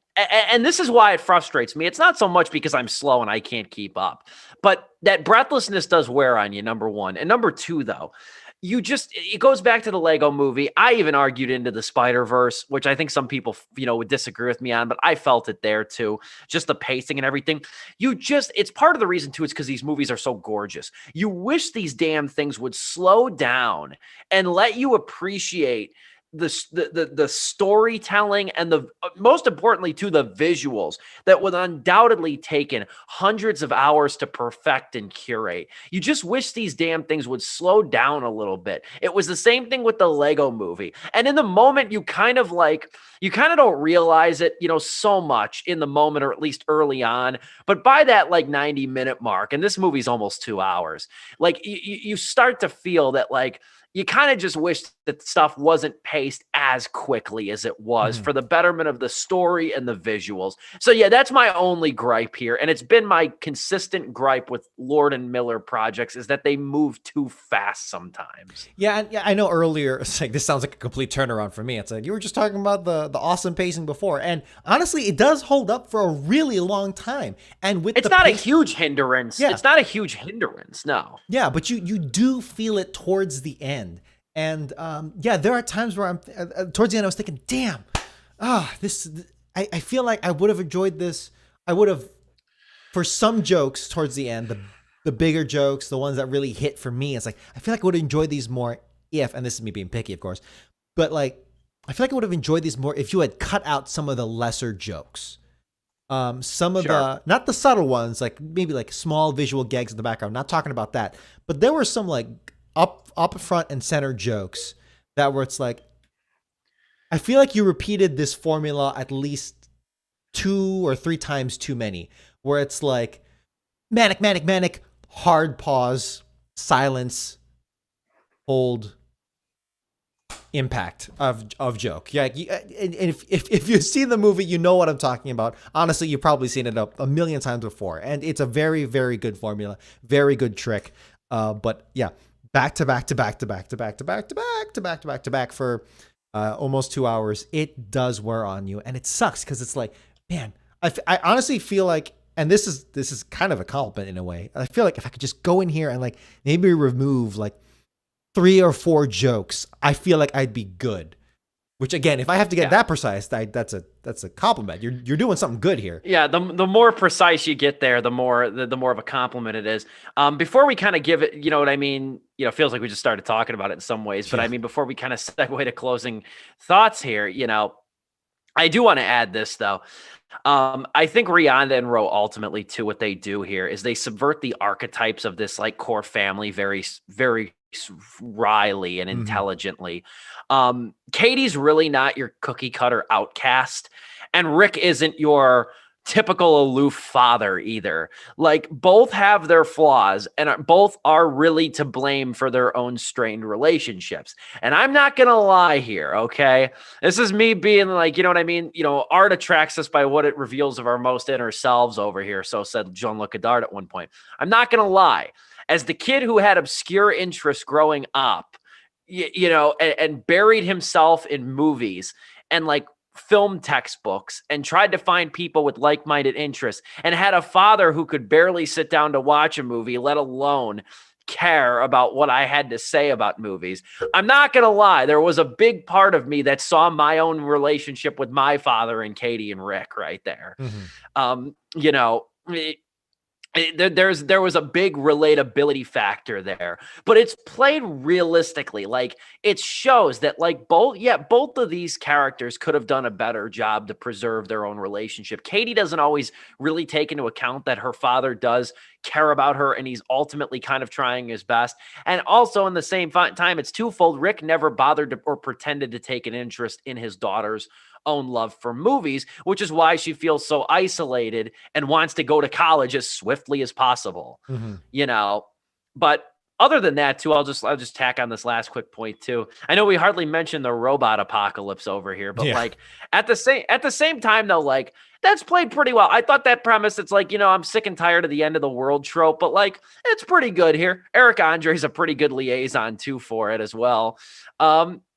this is why it frustrates me. It's not so much because I'm slow and I can't keep up, but that breathlessness does wear on you, number one. And number two, though, it goes back to the Lego movie. I even argued into the Spider-Verse, which I think some people, would disagree with me on, but I felt it there too. Just the pacing and everything. It's part of the reason too, it's because these movies are so gorgeous. You wish these damn things would slow down and let you appreciate the storytelling and the most importantly to the visuals that would undoubtedly taken hundreds of hours to perfect and curate. You just wish these damn things would slow down a little bit. It was the same thing with the Lego movie. And in the moment you kind of don't realize it, so much in the moment, or at least early on, but by that like 90-minute mark, and this movie's almost 2 hours, like you start to feel that like you kind of just wish that stuff wasn't paced as quickly as it was Mhm. for the betterment of the story and the visuals. So yeah, that's my only gripe here. And it's been my consistent gripe with Lord and Miller projects is that they move too fast sometimes. Yeah, and yeah, I know earlier, it's like this sounds like a complete turnaround for me. It's like you were just talking about the awesome pacing before, and honestly, it does hold up for a really long time. And with It's the not a pace, huge hindrance. yeah, It's not a huge hindrance. No. yeah, but you do feel it towards the end, and yeah, there are times where I'm towards the end. I was thinking, damn, this. I feel like I would have enjoyed this. I would have, for some jokes towards the end, the bigger jokes, the ones that really hit for me. It's like I feel like I would have enjoyed these more if, and this is me being picky, of course, but like I feel like I would have enjoyed these more if you had cut out some of the lesser jokes. Some of Sure. the, not the subtle ones, like maybe like small visual gags in the background. Not talking about that, but there were some like up front and center jokes that were, it's like I feel like you repeated this formula at least 2 or 3 times too many, where it's like manic, manic, manic, hard pause, silence, hold, impact of joke. Yeah, and if you see the movie, you know what I'm talking about. Honestly, you've probably seen it a million times before, and it's a very, very good formula, very good trick. But yeah, back to back to back to back to back to back to back to back to back to back for almost 2 hours. It does wear on you, and it sucks because it's like, man, I honestly feel like, and this is kind of a compliment in a way. I feel like if I could just go in here and like maybe remove like 3 or 4 jokes, I feel like I'd be good. Which again, if I have to get Yeah. that precise, that's a compliment. You're doing something good here. Yeah, the more precise you get there, the more the more of a compliment it is. Before we kind of give it, you know what I mean? Feels like we just started talking about it in some ways, but Yeah. I mean, before we kind of segue to closing thoughts here, I do want to add this though. I think Rihanna and Ro ultimately too, what they do here is they subvert the archetypes of this like core family very, very wryly and Mhm. intelligently. Katie's really not your cookie cutter outcast, and Rick isn't your typical aloof father either. Like, both have their flaws and both are really to blame for their own strained relationships. And I'm not going to lie here, okay? This is me being like, you know what I mean? You know, art attracts us by what it reveals of our most inner selves over here. So said Jean-Luc Godard at one point. I'm not going to lie. As the kid who had obscure interests growing up, you know, and buried himself in movies and like film textbooks and tried to find people with like-minded interests and had a father who could barely sit down to watch a movie, let alone care about what I had to say about movies. I'm not going to lie. There was a big part of me that saw my own relationship with my father and Katie and Rick right there. Mhm. You know, there was a big relatability factor there, but it's played realistically. Like, it shows that like both of these characters could have done a better job to preserve their own relationship. Katie doesn't always really take into account that her father does care about her and he's ultimately kind of trying his best. And also in the same time, it's twofold. Rick never bothered to, or pretended to take an interest in his daughter's own love for movies, which is why she feels so isolated and wants to go to college as swiftly as possible, Mhm. you know. But other than that, too, I'll just tack on this last quick point too. I know we hardly mentioned the robot apocalypse over here, but Yeah. like at the same time though, like that's played pretty well. I thought that premise, it's like, you know, I'm sick and tired of the end of the world trope, but like it's pretty good here. Eric Andre's a pretty good liaison too for it as well.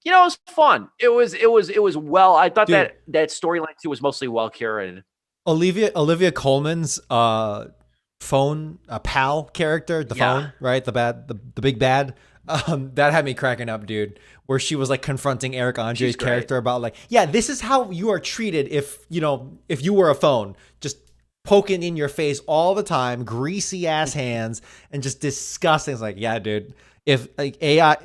You know, it was fun. It was well. I thought Dude, that storyline too was mostly well curated. Olivia Colman's phone pal character, the Yeah, phone, right? The big bad. That had me cracking up, dude. Where she was like confronting Eric Andre's she's great. character about like, yeah, this is how you are treated if you were a phone, just poking in your face all the time, greasy ass hands, and just disgusting. It's like, yeah, dude. If like AI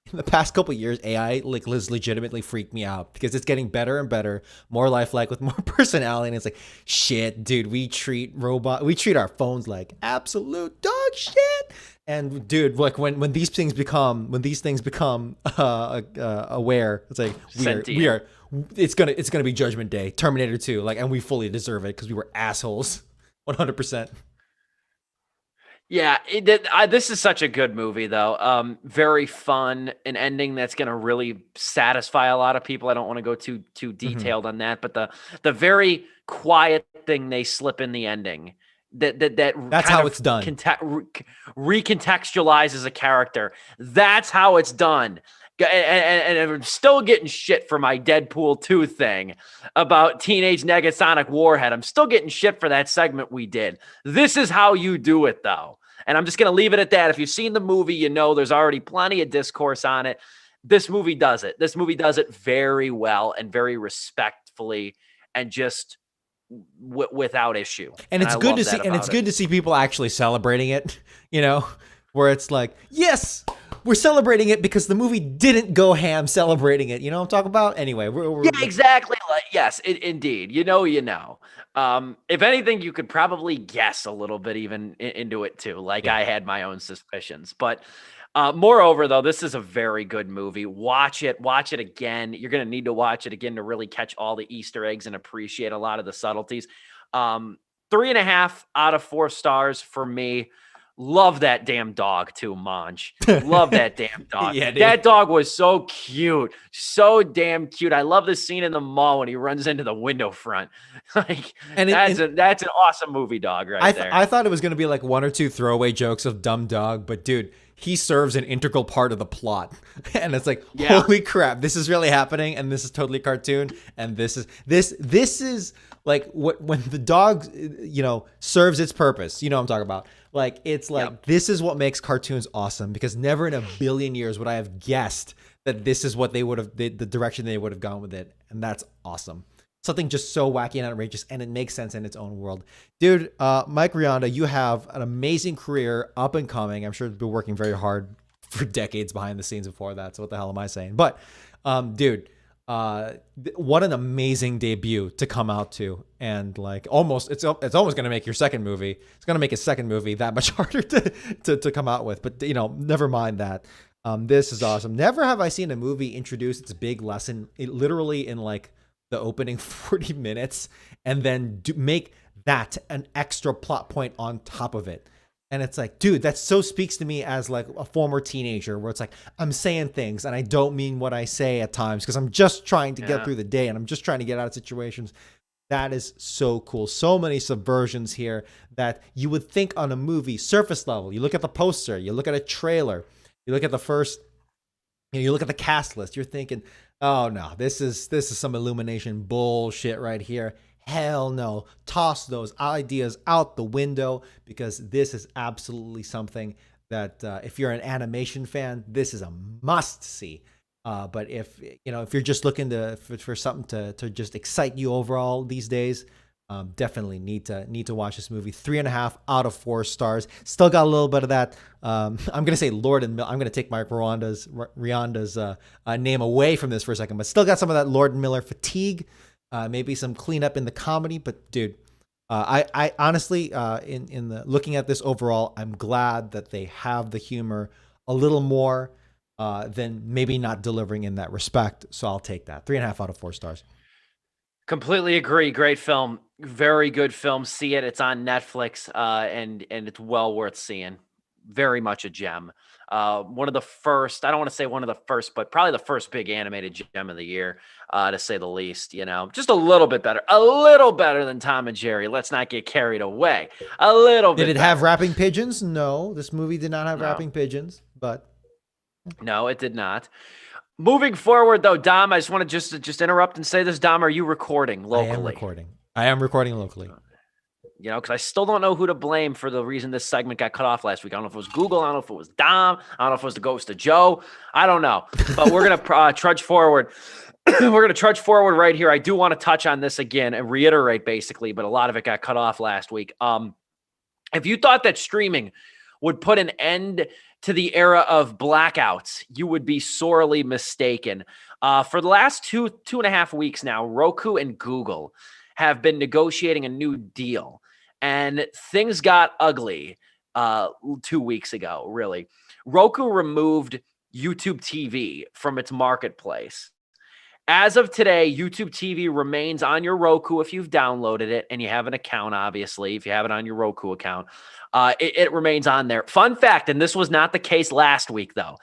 in the past couple of years, AI like has legitimately freaked me out because it's getting better and better, more lifelike with more personality. And it's like, shit, dude, we treat our phones like absolute dog shit. And dude, like when these things become aware, it's like we Sentient. are it's gonna be Judgment Day, Terminator 2, like, and we fully deserve it because we were assholes, 100%. Yeah, this is such a good movie, though. Very fun, an ending that's going to really satisfy a lot of people. I don't want to go too Hmm. detailed on that, but the very quiet thing they slip in the ending that That's kind how of it's done. recontextualizes a character. That's how it's done. And I'm still getting shit for my Deadpool 2 thing about Teenage Negasonic Warhead. I'm still getting shit for that segment we did. This is how you do it, though. And I'm just going to leave it at that. If you've seen the movie, you know there's already plenty of discourse on it. This movie does it. This movie does it very well and very respectfully and just without issue. And And I it's good love to that see, and it's about it. good to see people actually celebrating it, you know, where it's like, yes, we're celebrating it because the movie didn't go ham celebrating it. You know what I'm talking about? Anyway, Yeah, we're exactly. Like, yes, indeed. You know, you know. If anything, you could probably guess a little bit even into it too. Like, yeah. I had my own suspicions, but moreover, though, this is a very good movie. Watch it again. You're gonna need to watch it again to really catch all the Easter eggs and appreciate a lot of the subtleties. Um, 3.5 out of 4 stars for me. Love that damn dog too, Monch. Love that damn dog. Yeah, dude. That dog was so cute. So damn cute. I love the scene in the mall when he runs into the window front. Like, And that's an awesome movie dog right there. I thought it was going to be like one or two throwaway jokes of dumb dog, but dude, he serves an integral part of the plot. And it's like, Yeah. holy crap, this is really happening, and this is totally cartoon, and this is like what when the dog serves its purpose. You know what I'm talking about? Like, it's like, Yep. this is what makes cartoons awesome, because never in a billion years would I have guessed that this is what they would have the direction they would have gone with it. And that's awesome. Something just so wacky and outrageous, and it makes sense in its own world. Dude, Mike Rianda, you have an amazing career, up and coming. I'm sure you've been working very hard for decades behind the scenes before that. So what the hell am I saying? But, dude, What an amazing debut to come out to, and like almost it's almost gonna make your second movie. It's gonna make a second movie that much harder to come out with. But never mind that. This is awesome. Never have I seen a movie introduce its big lesson literally in like the opening 40 minutes, and then make that an extra plot point on top of it. And it's like, dude, that so speaks to me as like a former teenager, where it's like, I'm saying things and I don't mean what I say at times because I'm just trying to get through the day and I'm just trying to get out of situations. That is so cool. So many subversions here that you would think on a movie surface level. You look at the poster, you look at a trailer, you look at the first, you look at the cast list, you're thinking, oh no, this is some Illumination bullshit right here. Hell no. Toss those ideas out the window, because this is absolutely something that if you're an animation fan, this is a must see. But if you're just looking for something to just excite you overall these days, definitely need to watch this movie. 3.5 out of 4 stars. Still got a little bit of that. I'm gonna say Lord and Miller. I'm gonna take Mike Rianda's name away from this for a second, but still got some of that Lord and Miller fatigue. Maybe some cleanup in the comedy, but dude, I honestly, in the looking at this overall, I'm glad that they have the humor a little more than maybe not delivering in that respect. So I'll take that. 3.5 out of 4 stars. Completely agree. Great film. Very good film. See it. It's on Netflix, and it's well worth seeing. Very much a gem. One of the first, I don't want to say one of the first, but probably the first big animated gem of the year, to say the least. Just a little bit better than Tom and Jerry. Let's not get carried away. A little bit. Did it have rapping pigeons? No, this movie did not have rapping pigeons, but no, it did not. Moving forward, though, Dom, I just want to just interrupt and say this. Dom, are you recording locally? I am recording locally. Because I still don't know who to blame for the reason this segment got cut off last week. I don't know if it was Google. I don't know if it was Dom. I don't know if it was the ghost of Joe. I don't know. But we're going to trudge forward. We're going to trudge forward right here. I do want to touch on this again and reiterate basically, but a lot of it got cut off last week. If you thought that streaming would put an end to the era of blackouts, you would be sorely mistaken. For the last two and a half weeks now, Roku and Google have been negotiating a new deal. And things got ugly 2 weeks ago, really. Roku removed YouTube TV from its marketplace. As of today, YouTube TV remains on your Roku if you've downloaded it and you have an account, obviously. If you have it on your Roku account, it remains on there. Fun fact, and this was not the case last week, though.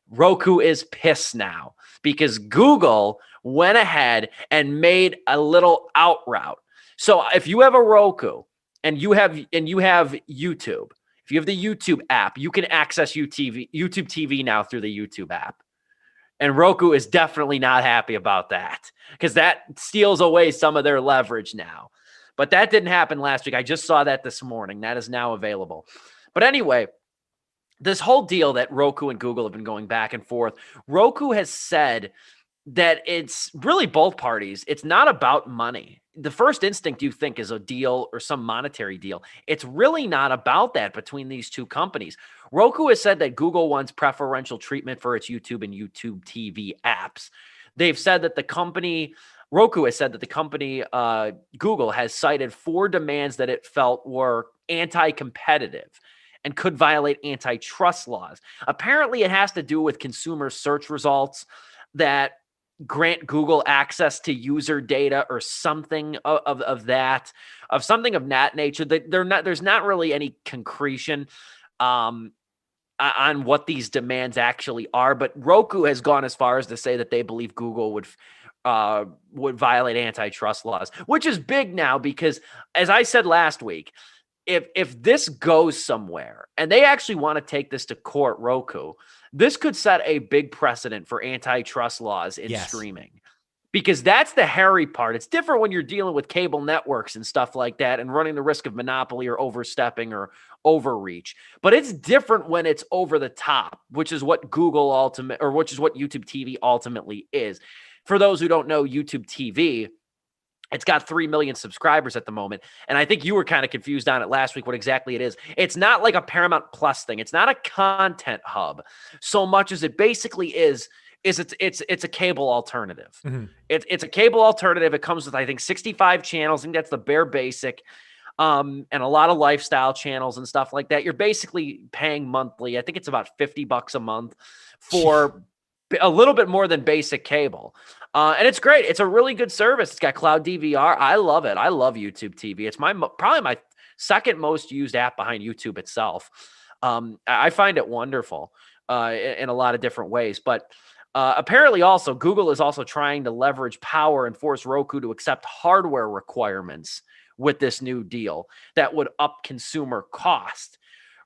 Roku is pissed now because Google went ahead and made a little out route. So if you have a Roku and you have YouTube, if you have the YouTube app, you can access YouTube TV now through the YouTube app. And Roku is definitely not happy about that because that steals away some of their leverage now. But that didn't happen last week. I just saw that this morning. That is now available. But anyway, this whole deal that Roku and Google have been going back and forth, Roku has said that it's really both parties. It's not about money. The first instinct you think is a deal or some monetary deal. It's really not about that between these two companies. Roku has said that Google wants preferential treatment for its YouTube and YouTube TV apps. They've said that Roku has said that the company, Google, has cited 4 demands that it felt were anti-competitive and could violate antitrust laws. Apparently, it has to do with consumer search results that grant Google access to user data or something of that nature. That there's not really any concretion on what these demands actually are. But Roku has gone as far as to say that they believe Google would violate antitrust laws, which is big now because, as I said last week, if this goes somewhere and they actually want to take this to court, Roku, this could set a big precedent for antitrust laws in streaming, because that's the hairy part. It's different when you're dealing with cable networks and stuff like that and running the risk of monopoly or overstepping or overreach. But it's different when it's over the top, which is what which is what YouTube TV ultimately is. For those who don't know, YouTube TV, it's got 3 million subscribers at the moment. And I think you were kind of confused on it last week, what exactly it is. It's not like a Paramount Plus thing. It's not a content hub so much as it basically is. is it's a cable alternative. Mhm. It's a cable alternative. It comes with, I think, 65 channels. I think that's the bare basic. And a lot of lifestyle channels and stuff like that. You're basically paying monthly. I think it's about $50 a month for a little bit more than basic cable. And it's great. It's a really good service. It's got cloud DVR. I love it. I love YouTube TV. It's probably my second most used app behind YouTube itself. I find it wonderful in a lot of different ways. But apparently also Google is also trying to leverage power and force Roku to accept hardware requirements with this new deal that would up consumer cost.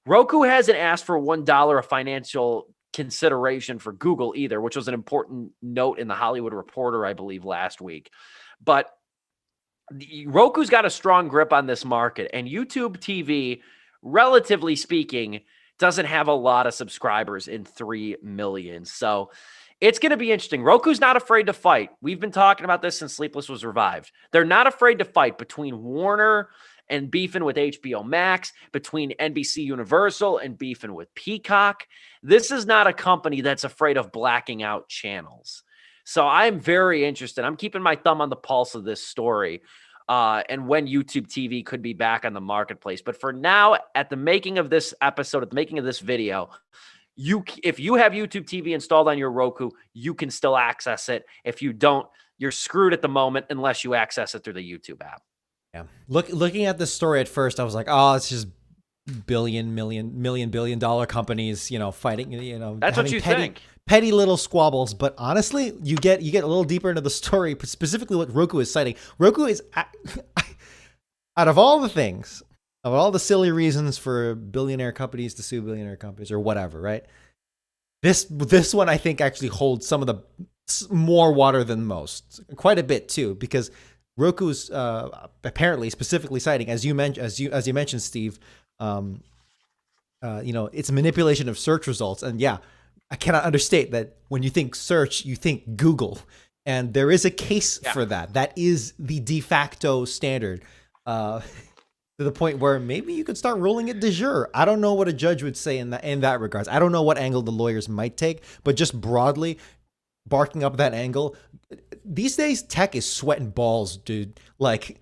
Roku hasn't asked for $1 of financial consideration for Google either, which was an important note in the Hollywood Reporter, I believe, last week. But Roku's got a strong grip on this market, and YouTube TV, relatively speaking, doesn't have a lot of subscribers in 3 million. So it's going to be interesting. Roku's not afraid to fight. We've been talking about this since Sleepless was revived. They're not afraid to fight between Warner and beefing with HBO Max, between NBC Universal and beefing with Peacock. This is not a company that's afraid of blacking out channels. So I'm very interested. I'm keeping my thumb on the pulse of this story and when YouTube TV could be back on the marketplace. But for now, at the making of this episode, at the making of this video, if you have YouTube TV installed on your Roku, you can still access it. If you don't, you're screwed at the moment unless you access it through the YouTube app. Yeah. Looking at this story at first, I was like, oh, it's just billion dollar companies, fighting, That's what you think. Petty little squabbles. But honestly, you get a little deeper into the story, specifically what Roku is citing. Roku is, out of all the things, of all the silly reasons for billionaire companies to sue billionaire companies or whatever, right? This one I think actually holds some of the more water than most, quite a bit too, because Roku's apparently specifically citing, as you mentioned, Steve, it's manipulation of search results, and yeah, I cannot understate that when you think search, you think Google, and there is a case for that. That is the de facto standard. To the point where maybe you could start ruling it de jure. I don't know what a judge would say in that regards. I don't know what angle the lawyers might take, but just broadly barking up that angle. These days, tech is sweating balls, dude. Like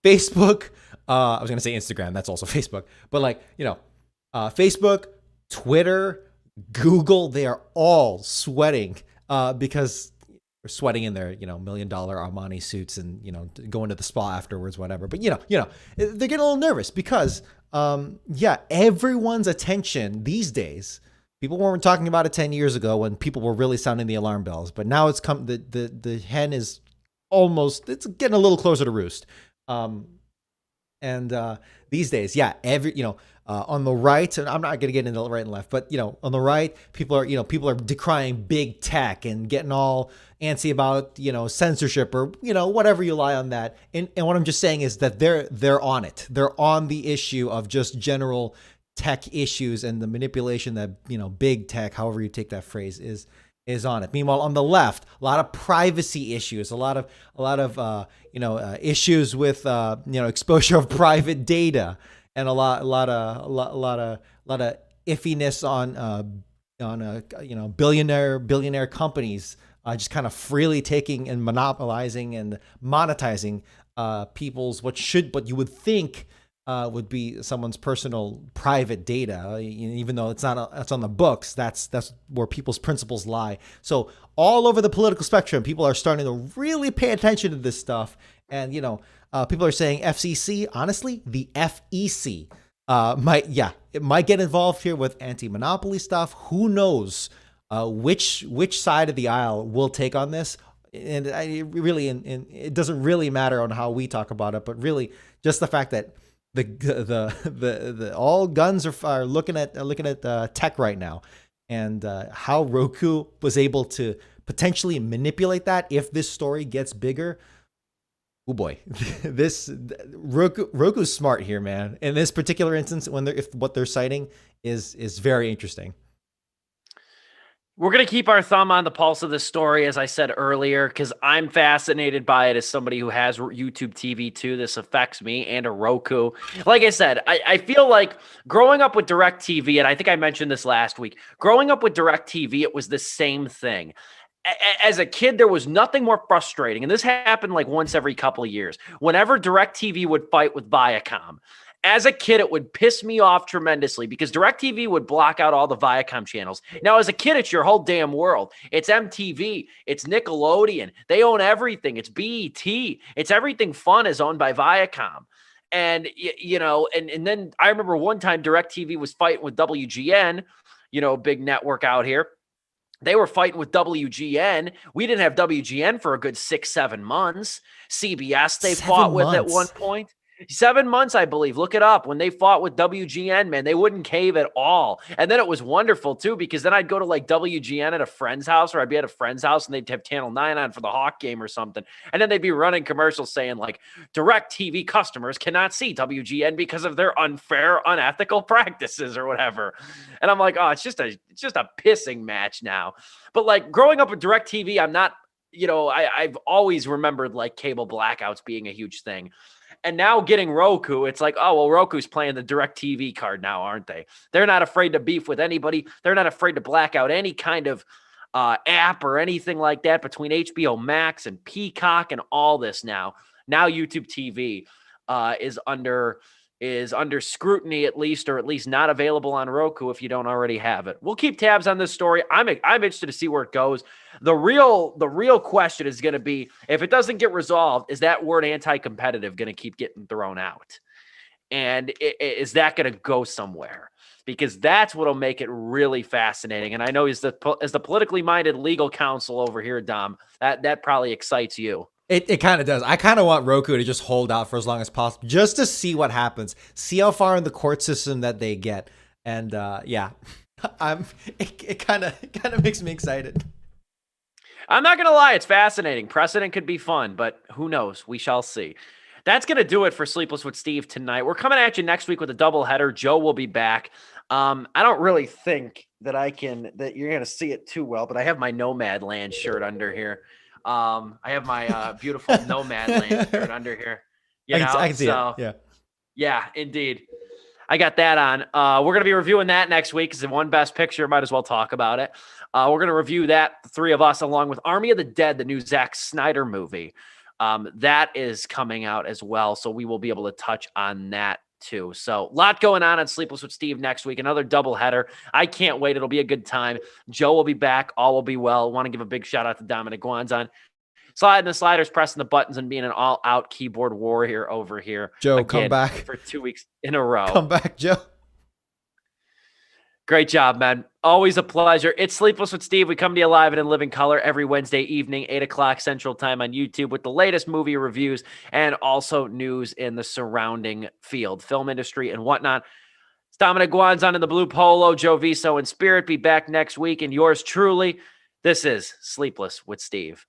Facebook, I was gonna say Instagram. That's also Facebook, but Facebook, Twitter, Google, they are all sweating because they're sweating in their, $1 million Armani suits and, going to the spa afterwards, whatever. But, they're getting a little nervous because, everyone's attention these days, people weren't talking about it 10 years ago when people were really sounding the alarm bells, but now it's come, the hen is it's getting a little closer to roost. These days, on the right, and I'm not going to get into the right and left, but on the right, people are decrying big tech and getting all antsy about censorship or whatever you lie on that. And what I'm just saying is that they're on it. They're on the issue of just general tech issues and the manipulation that big tech, however you take that phrase, is on it. Meanwhile, on the left, a lot of privacy issues, a lot of issues with exposure of private data. And a lot of iffiness on billionaire companies just kind of freely taking and monopolizing and monetizing people's what you would think would be someone's personal private data, even though it's on the books. That's where people's principles lie. So all over the political spectrum, people are starting to really pay attention to this stuff, and people are saying FCC. Honestly, the FEC might get involved here with anti-monopoly stuff. Who knows which side of the aisle will take on this? And it doesn't really matter on how we talk about it, but really just the fact that the all guns are looking at tech right now, and how Roku was able to potentially manipulate that if this story gets bigger. Oh boy, Roku's smart here, man. In this particular instance, if what they're citing is very interesting. We're going to keep our thumb on the pulse of this story, as I said earlier, because I'm fascinated by it as somebody who has YouTube TV too. This affects me, and a Roku. Like I said, I feel like growing up with DirecTV, and I think I mentioned this last week, growing up with DirecTV, it was the same thing. As a kid, there was nothing more frustrating, and this happened like once every couple of years. Whenever DirecTV would fight with Viacom, as a kid, it would piss me off tremendously because DirecTV would block out all the Viacom channels. Now, as a kid, it's your whole damn world. It's MTV. It's Nickelodeon. They own everything. It's BET. It's everything fun is owned by Viacom. And, and then I remember one time DirecTV was fighting with WGN, big network out here. They were fighting with WGN. We didn't have WGN for a good 6-7 months. CBS they fought with at one point. 7 months, I believe. Look it up. When they fought with WGN, man, they wouldn't cave at all. And then it was wonderful, too, because then I'd go to like WGN at a friend's house, or I'd be at a friend's house and they'd have Channel 9 on for the Hawk game or something. And then they'd be running commercials saying like DirecTV customers cannot see WGN because of their unfair, unethical practices or whatever. And I'm like, oh, it's just a pissing match now. But like growing up with DirecTV, I'm not, I've always remembered like cable blackouts being a huge thing. And now getting Roku, it's like, oh, well, Roku's playing the DirecTV card now, aren't they? They're not afraid to beef with anybody. They're not afraid to black out any kind of app or anything like that between HBO Max and Peacock and all this now. Now YouTube TV is under scrutiny at least, or at least not available on Roku if you don't already have it. We'll keep tabs on this story. I'm interested to see where it goes. The real question is going to be, if it doesn't get resolved, is that word anti-competitive going to keep getting thrown out? And is that going to go somewhere? Because that's what'll make it really fascinating. And I know as the politically minded legal counsel over here, Dom, that probably excites you. It kind of does. I kind of want Roku to just hold out for as long as possible, just to see what happens, see how far in the court system that they get, and yeah, it kind of makes me excited. I'm not gonna lie, it's fascinating. Precedent could be fun, but who knows? We shall see. That's gonna do it for Sleepless with Steve tonight. We're coming at you next week with a doubleheader. Joe will be back. I don't really think that you're gonna see it too well, but I have my Nomad Land shirt under here. I have my beautiful Nomad Land shirt under here. I can see it. Yeah, indeed. I got that on. We're going to be reviewing that next week because it won Best Picture. Might as well talk about it. We're going to review that, the three of us, along with Army of the Dead, the new Zack Snyder movie. That is coming out as well, so we will be able to touch on that too. So a lot going on Sleepless with Steve next week. Another doubleheader. I can't wait. It'll be a good time. Joe will be back. All will be well. Want to give a big shout out to Dominic Guanzon. Sliding the sliders, pressing the buttons, and being an all-out keyboard warrior over here. Joe, come back. For 2 weeks in a row. Come back, Joe. Great job, man. Always a pleasure. It's Sleepless with Steve. We come to you live and in living color every Wednesday evening, 8 o'clock Central Time on YouTube with the latest movie reviews and also news in the surrounding field, film industry and whatnot. It's Dominic Guanzon in the blue polo, Joe Viso in spirit. Be back next week. And yours truly, this is Sleepless with Steve.